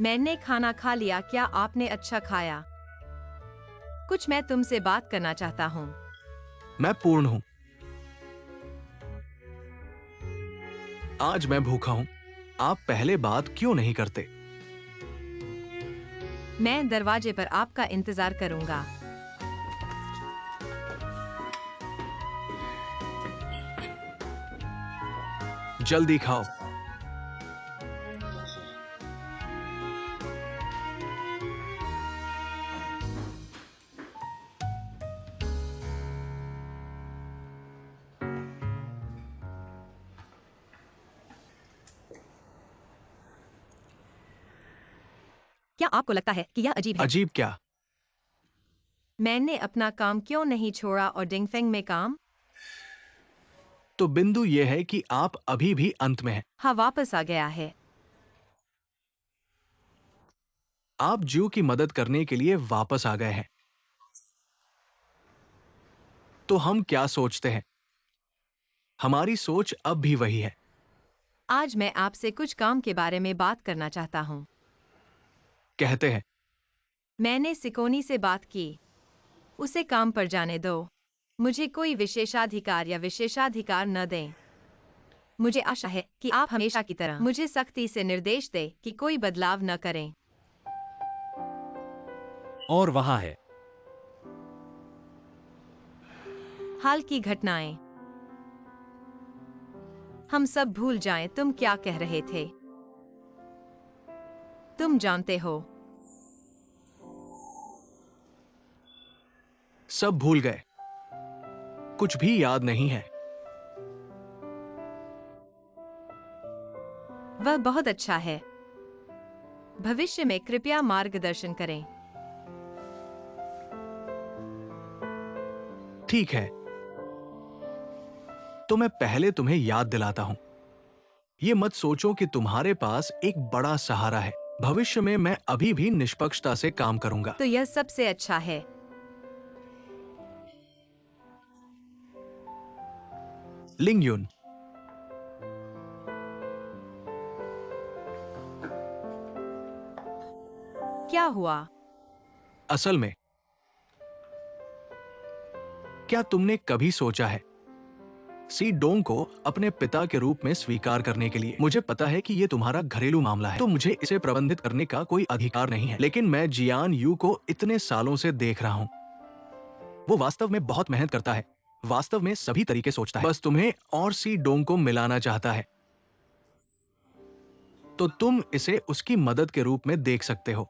मैंने खाना खा लिया। क्या आपने अच्छा खाया? कुछ मैं तुमसे बात करना चाहता हूँ। मैं पूर्ण हूं। आज मैं भूखा हूं। आप पहले बात क्यों नहीं करते? मैं दरवाजे पर आपका इंतजार करूंगा। जल्दी खाओ। क्या आपको लगता है कि यह अजीब है? अजीब क्या? मैंने अपना काम क्यों नहीं छोड़ा और डिंगफेंग में काम? तो बिंदु यह है कि आप अभी भी अंत में हैं। हाँ, वापस आ गया है। आप ज्यू की मदद करने के लिए वापस आ गए हैं। तो हम क्या सोचते हैं? हमारी सोच अब भी वही है। आज मैं आपसे कुछ काम के बारे में बात करना चाहता हूँ। कहते हैं मैंने सिकोनी से बात की। उसे काम पर जाने दो। मुझे कोई विशेषाधिकार या विशेषाधिकार न दें। मुझे आशा है कि आप हमेशा की तरह मुझे सख्ती से निर्देश दें कि कोई बदलाव न करें। और वहाँ है। हाल की घटनाएं। हम सब भूल जाएं तुम क्या कह रहे थे। तुम जानते हो। सब भूल गए, कुछ भी याद नहीं है। वह बहुत अच्छा है। भविष्य में कृपया मार्गदर्शन करें। ठीक है, तो मैं पहले तुम्हें याद दिलाता हूं। ये मत सोचो कि तुम्हारे पास एक बड़ा सहारा है। भविष्य में मैं अभी भी निष्पक्षता से काम करूंगा। तो यह सबसे अच्छा है। लिंग युन, क्या हुआ? असल में क्या तुमने कभी सोचा है सी डोंग को अपने पिता के रूप में स्वीकार करने के लिए? मुझे पता है कि ये तुम्हारा घरेलू मामला है, तो मुझे इसे प्रबंधित करने का कोई अधिकार नहीं है, लेकिन मैं जियान यू को इतने सालों से देख रहा हूं। वो वास्तव में बहुत मेहनत करता है, वास्तव में सभी तरीके सोचता है, बस तुम्हें और सी डोंग को मिलाना चाहता है। तो तुम इसे उसकी मदद के रूप में देख सकते हो,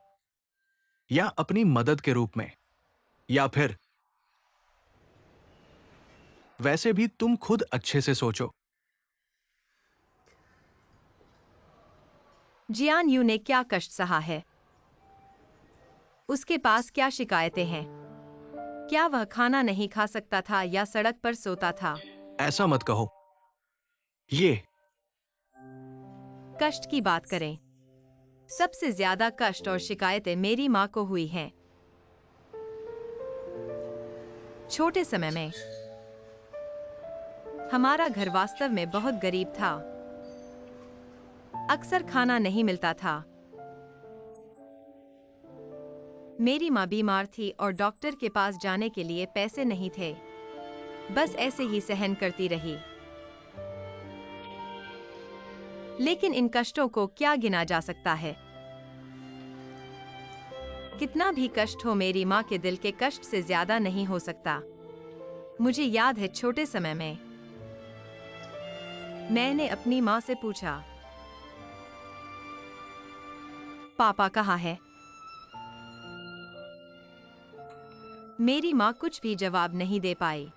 या अपनी मदद के रूप में, या फिर वैसे भी तुम खुद अच्छे से सोचो। जियान यू ने क्या कष्ट सहा है? उसके पास क्या शिकायतें हैं? क्या वह खाना नहीं खा सकता था या सड़क पर सोता था? ऐसा मत कहो। ये कष्ट की बात करें। सबसे ज्यादा कष्ट और शिकायतें मेरी माँ को हुई हैं। छोटे समय में हमारा घर वास्तव में बहुत गरीब था। अक्सर खाना नहीं मिलता था। मेरी माँ बीमार थी और डॉक्टर के पास जाने के लिए पैसे नहीं थे। बस ऐसे ही सहन करती रही। लेकिन इन कष्टों को क्या गिना जा सकता है? कितना भी कष्ट हो, मेरी माँ के दिल के कष्ट से ज्यादा नहीं हो सकता। मुझे याद है छोटे समय में मैंने अपनी माँ से पूछा, पापा कहाँ है? मेरी माँ कुछ भी जवाब नहीं दे पाई।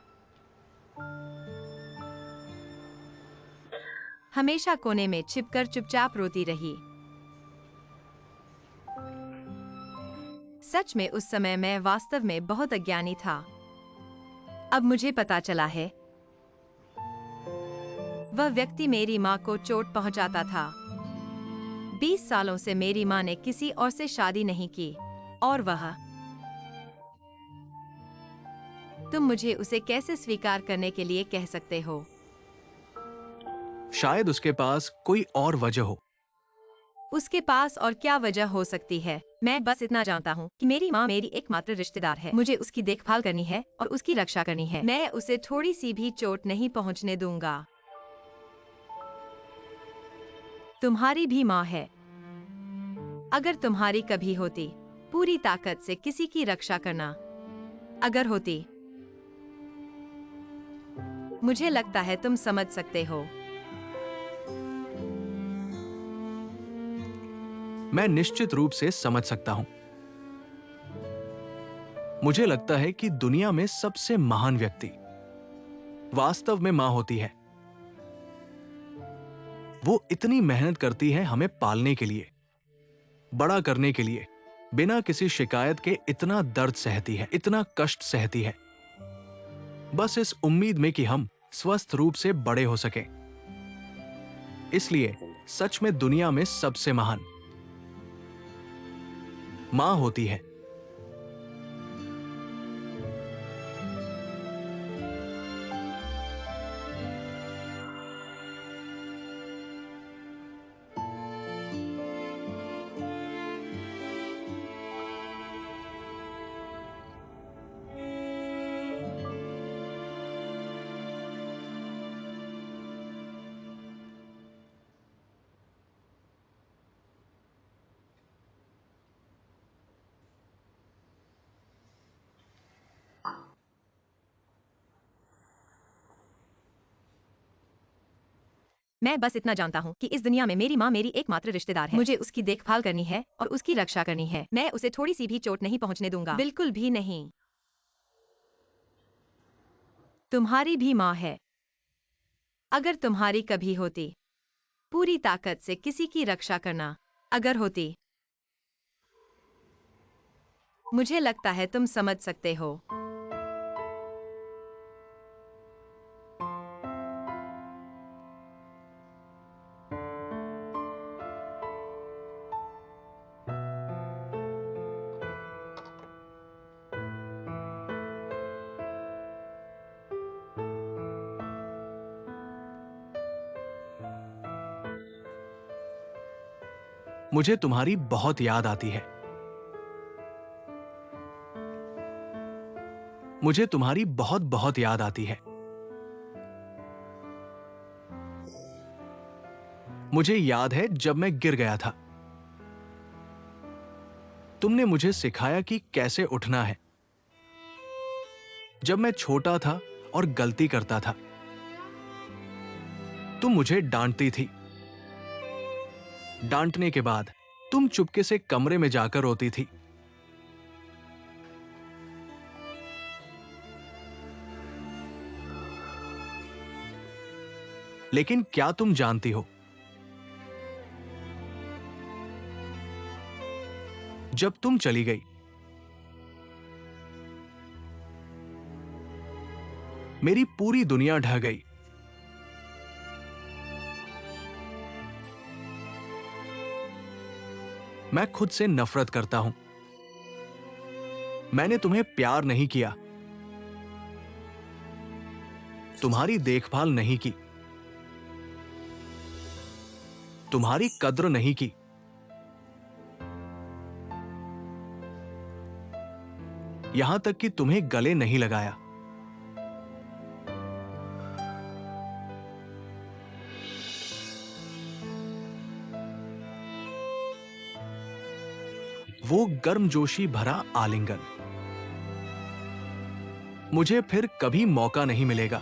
हमेशा कोने में छिपकर चुपचाप रोती रही। सच में उस समय मैं वास्तव में बहुत अज्ञानी था। अब मुझे पता चला है, वह व्यक्ति मेरी माँ को चोट पहुंचाता था। 20 सालों से मेरी माँ ने किसी और से शादी नहीं की, और वह तुम मुझे उसे कैसे स्वीकार करने के लिए कह सकते हो? शायद उसके पास कोई और वजह हो। उसके पास और क्या वजह हो सकती है? मैं बस इतना जानता हूँ कि मेरी माँ मेरी एकमात्र रिश्तेदार है। मुझे उसकी देखभाल करनी है और उसकी रक्षा करनी है। मैं उसे थोड़ी सी भी चोट नहीं पहुँचने दूंगा। तुम्हारी भी माँ है। अगर तुम्हारी कभी होती, पूरी ताकत से किसी की रक्षा करना अगर होती, मुझे लगता है तुम समझ सकते हो। मैं निश्चित रूप से समझ सकता हूं। मुझे लगता है कि दुनिया में सबसे महान व्यक्ति वास्तव में मां होती है। वो इतनी मेहनत करती है हमें पालने के लिए, बड़ा करने के लिए, बिना किसी शिकायत के इतना दर्द सहती है, इतना कष्ट सहती है, बस इस उम्मीद में कि हम स्वस्थ रूप से बड़े हो सकें। इसलिए सच में दुनिया में सबसे महान मां होती है। मैं बस इतना जानता हूँ कि इस दुनिया में मेरी माँ मेरी एकमात्र रिश्तेदार है। मुझे उसकी देखभाल करनी है और उसकी रक्षा करनी है। मैं उसे थोड़ी सी भी चोट नहीं पहुँचने दूंगा, बिल्कुल भी नहीं। तुम्हारी भी माँ है। अगर तुम्हारी कभी होती, पूरी ताकत से किसी की रक्षा करना अगर होती, मुझे लगता है तुम समझ सकते हो। मुझे तुम्हारी बहुत याद आती है। मुझे तुम्हारी बहुत बहुत याद आती है। मुझे याद है जब मैं गिर गया था। तुमने मुझे सिखाया कि कैसे उठना है। जब मैं छोटा था और गलती करता था, तुम मुझे डांटती थी। डांटने के बाद तुम चुपके से कमरे में जाकर रोती थी। लेकिन क्या तुम जानती हो, जब तुम चली गई, मेरी पूरी दुनिया ढह गई। मैं खुद से नफरत करता हूं। मैंने तुम्हें प्यार नहीं किया, तुम्हारी देखभाल नहीं की, तुम्हारी कद्र नहीं की। यहां तक कि तुम्हें गले नहीं लगाया। वो गर्मजोशी भरा आलिंगन मुझे फिर कभी मौका नहीं मिलेगा।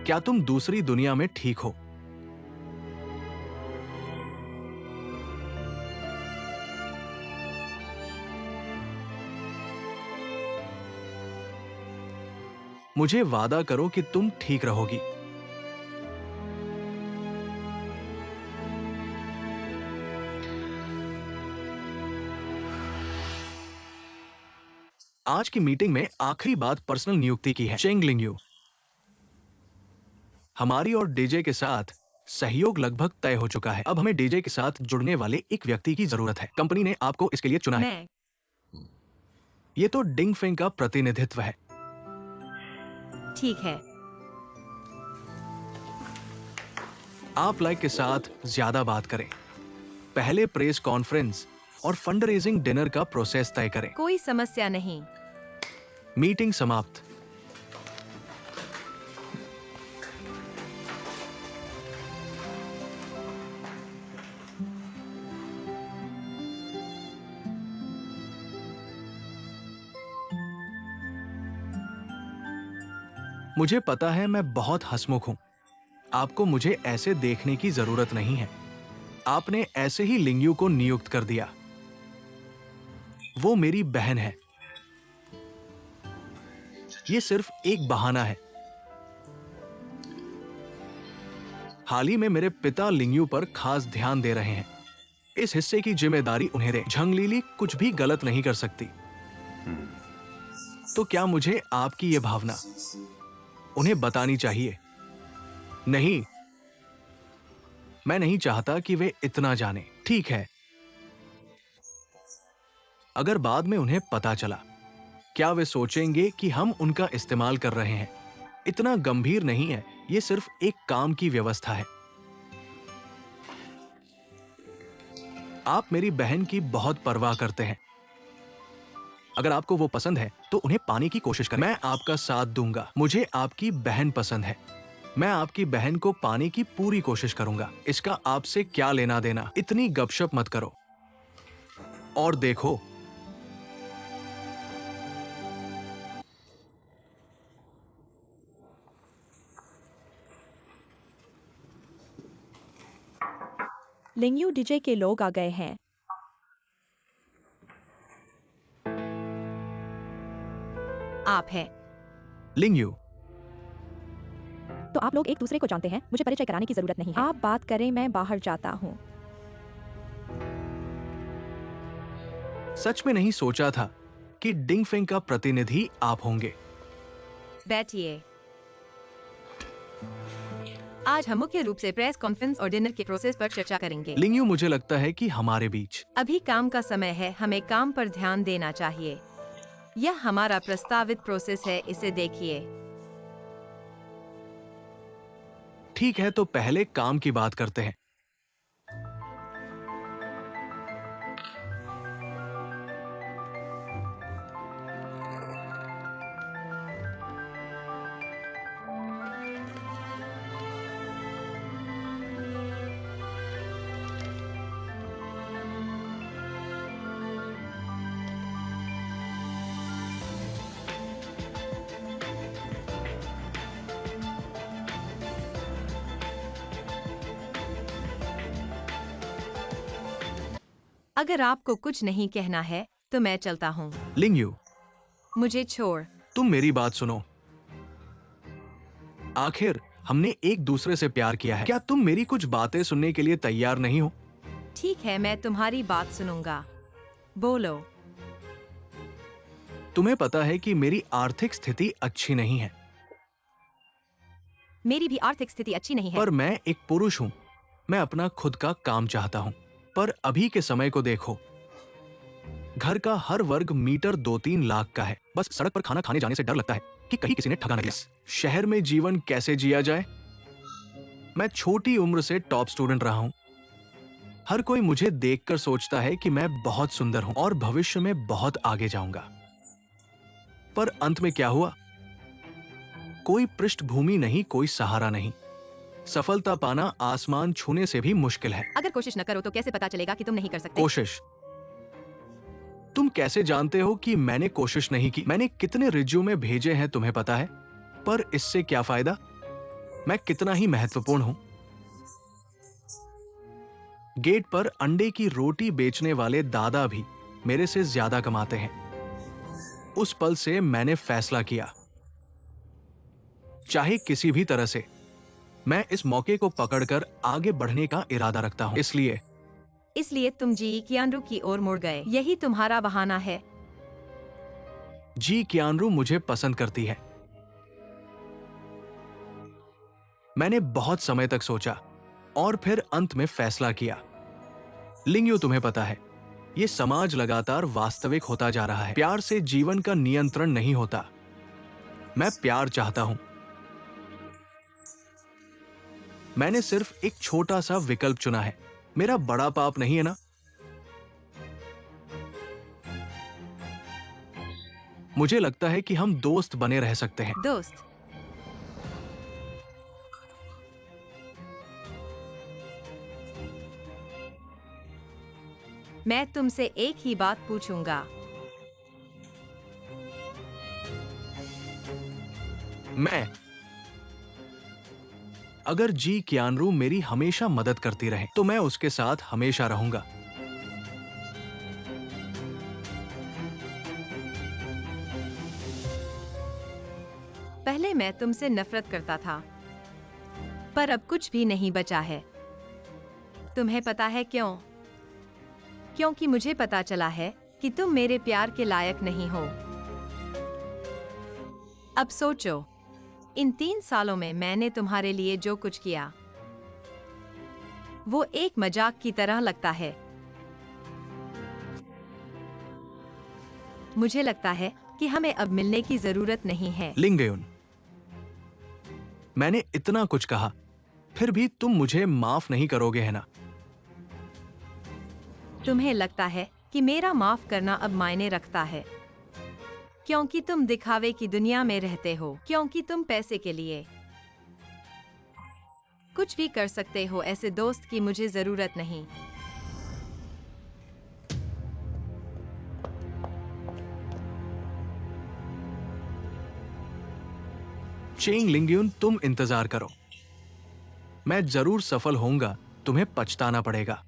क्या तुम दूसरी दुनिया में ठीक हो? मुझे वादा करो कि तुम ठीक रहोगी। आज की मीटिंग में आखिरी बात पर्सनल नियुक्ति की है। चेंग लिंग यू, हमारी और डीजे के साथ सहयोग लगभग तय हो चुका है। अब हमें डीजे के साथ जुड़ने वाले एक व्यक्ति की जरूरत है। कंपनी ने आपको इसके लिए चुना है। मैं ये तो डिंग फेंग का प्रतिनिधित्व है। ठीक है। आप लाइक के साथ ज्यादा बात करें। पहले प्रेस कॉन्फ्रेंस और फंड रेजिंग डिनर का प्रोसेस तय करें। कोई समस्या नहीं। मीटिंग समाप्त। मुझे पता है मैं बहुत हंसमुख हूं। आपको मुझे ऐसे देखने की जरूरत नहीं है। आपने ऐसे ही लिंगयू को नियुक्त कर दिया। वो मेरी बहन है। ये सिर्फ एक बहाना है। हाल ही में मेरे पिता लिंगयू पर खास ध्यान दे रहे हैं। इस हिस्से की जिम्मेदारी उन्हें दे। झंगलीली कुछ भी गलत नहीं कर सकती। तो क्या मुझे आपकी यह भावना उन्हें बतानी चाहिए? नहीं, मैं नहीं चाहता कि वे इतना जाने। ठीक है, अगर बाद में उन्हें पता चला, क्या वे सोचेंगे कि हम उनका इस्तेमाल कर रहे हैं? इतना गंभीर नहीं है, यह सिर्फ एक काम की व्यवस्था है। आप मेरी बहन की बहुत परवाह करते हैं। अगर आपको वो पसंद है तो उन्हें पाने की कोशिश करें। मैं आपका साथ दूंगा। मुझे आपकी बहन पसंद है। मैं आपकी बहन को पाने की पूरी कोशिश करूंगा। इसका आपसे क्या लेना देना? इतनी गपशप मत करो और देखो। लिंगयू डीजे के लोग आ गए हैं। आप है। लिंगयू, तो आप लोग एक दूसरे को जानते हैं, मुझे परिचय कराने की जरूरत नहीं है। आप बात करें, मैं बाहर जाता हूँ। सच में नहीं सोचा था कि डिंगफेंग का प्रतिनिधि आप होंगे। बैठिए। आज हम मुख्य रूप से प्रेस कॉन्फ्रेंस और डिनर के प्रोसेस पर चर्चा करेंगे। लिंगयू, मुझे लगता है कि हमारे बीच अभी काम का समय है, हमें काम पर ध्यान देना चाहिए। यह हमारा प्रस्तावित प्रोसेस है, इसे देखिए। ठीक है, तो पहले काम की बात करते हैं। अगर आपको कुछ नहीं कहना है तो मैं चलता हूँ। लिंगयू, मुझे छोड़। तुम मेरी बात सुनो। आखिर हमने एक दूसरे से प्यार किया है। क्या तुम मेरी कुछ बातें सुनने के लिए तैयार नहीं हो? ठीक है, मैं तुम्हारी बात सुनूंगा। बोलो। तुम्हें पता है कि मेरी आर्थिक स्थिति अच्छी नहीं है। मेरी भी आर्थिक स्थिति अच्छी नहीं है। पर मैं एक पुरुष हूं। मैं अपना खुद का काम चाहता हूं। पर अभी के समय को देखो। घर का हर वर्ग मीटर 2-3 लाख का है। बस सड़क पर खाना खाने जाने से डर लगता है कि कहीं किसी ने ठगा न लिया। शहर में जीवन कैसे जिया जाए? मैं छोटी उम्र से टॉप स्टूडेंट रहा हूं। हर कोई मुझे देखकर सोचता है कि मैं बहुत सुंदर हूं और भविष्य में बहुत आगे जाऊंगा। पर अंत में क्या हुआ? कोई पृष्ठभूमि नहीं, कोई सहारा नहीं। सफलता पाना आसमान छूने से भी मुश्किल है। अगर कोशिश न करो तो कैसे पता चलेगा कि तुम नहीं कर सकते? कोशिश? तुम कैसे जानते हो कि मैंने कोशिश नहीं की? मैंने कितने रिज्यूमे भेजे हैं तुम्हें पता है? पर इससे क्या फायदा? मैं कितना ही महत्वपूर्ण हूं। गेट पर अंडे की रोटी बेचने वाले दादा भी मेरे से ज्यादा कमाते हैं। उस पल से मैंने फैसला किया, चाहे किसी भी तरह से मैं इस मौके को पकड़कर आगे बढ़ने का इरादा रखता हूं। इसलिए तुम जी कियानरू की ओर मुड़ गए। यही तुम्हारा बहाना है। जी कियानरू मुझे पसंद करती है। मैंने बहुत समय तक सोचा और फिर अंत में फैसला किया। लिंगयू, तुम्हें पता है, ये समाज लगातार वास्तविक होता जा रहा है। प्यार से जीवन का नियंत्रण नहीं होता। मैं प्यार चाहता हूं। मैंने सिर्फ एक छोटा सा विकल्प चुना है। मेरा बड़ा पाप नहीं है ना? मुझे लगता है कि हम दोस्त बने रह सकते हैं। दोस्त? मैं तुमसे एक ही बात पूछूंगा। अगर जी कियानरू मेरी हमेशा मदद करती रहे तो मैं उसके साथ हमेशा रहूंगा। पहले मैं तुमसे नफरत करता था, पर अब कुछ भी नहीं बचा है। तुम्हें पता है क्यों? क्योंकि मुझे पता चला है कि तुम मेरे प्यार के लायक नहीं हो। अब सोचो, इन 3 सालों में मैंने तुम्हारे लिए जो कुछ किया, वो एक मजाक की तरह लगता है। मुझे लगता है कि हमें अब मिलने की जरूरत नहीं है। लिंगयुन, मैंने इतना कुछ कहा, फिर भी तुम मुझे माफ नहीं करोगे, है ना? तुम्हें लगता है कि मेरा माफ करना अब मायने रखता है? क्योंकि तुम दिखावे की दुनिया में रहते हो, क्योंकि तुम पैसे के लिए कुछ भी कर सकते हो। ऐसे दोस्त की मुझे जरूरत नहीं। चेंग लिंगयुन, तुम इंतजार करो, मैं जरूर सफल होऊंगा, तुम्हें पछताना पड़ेगा।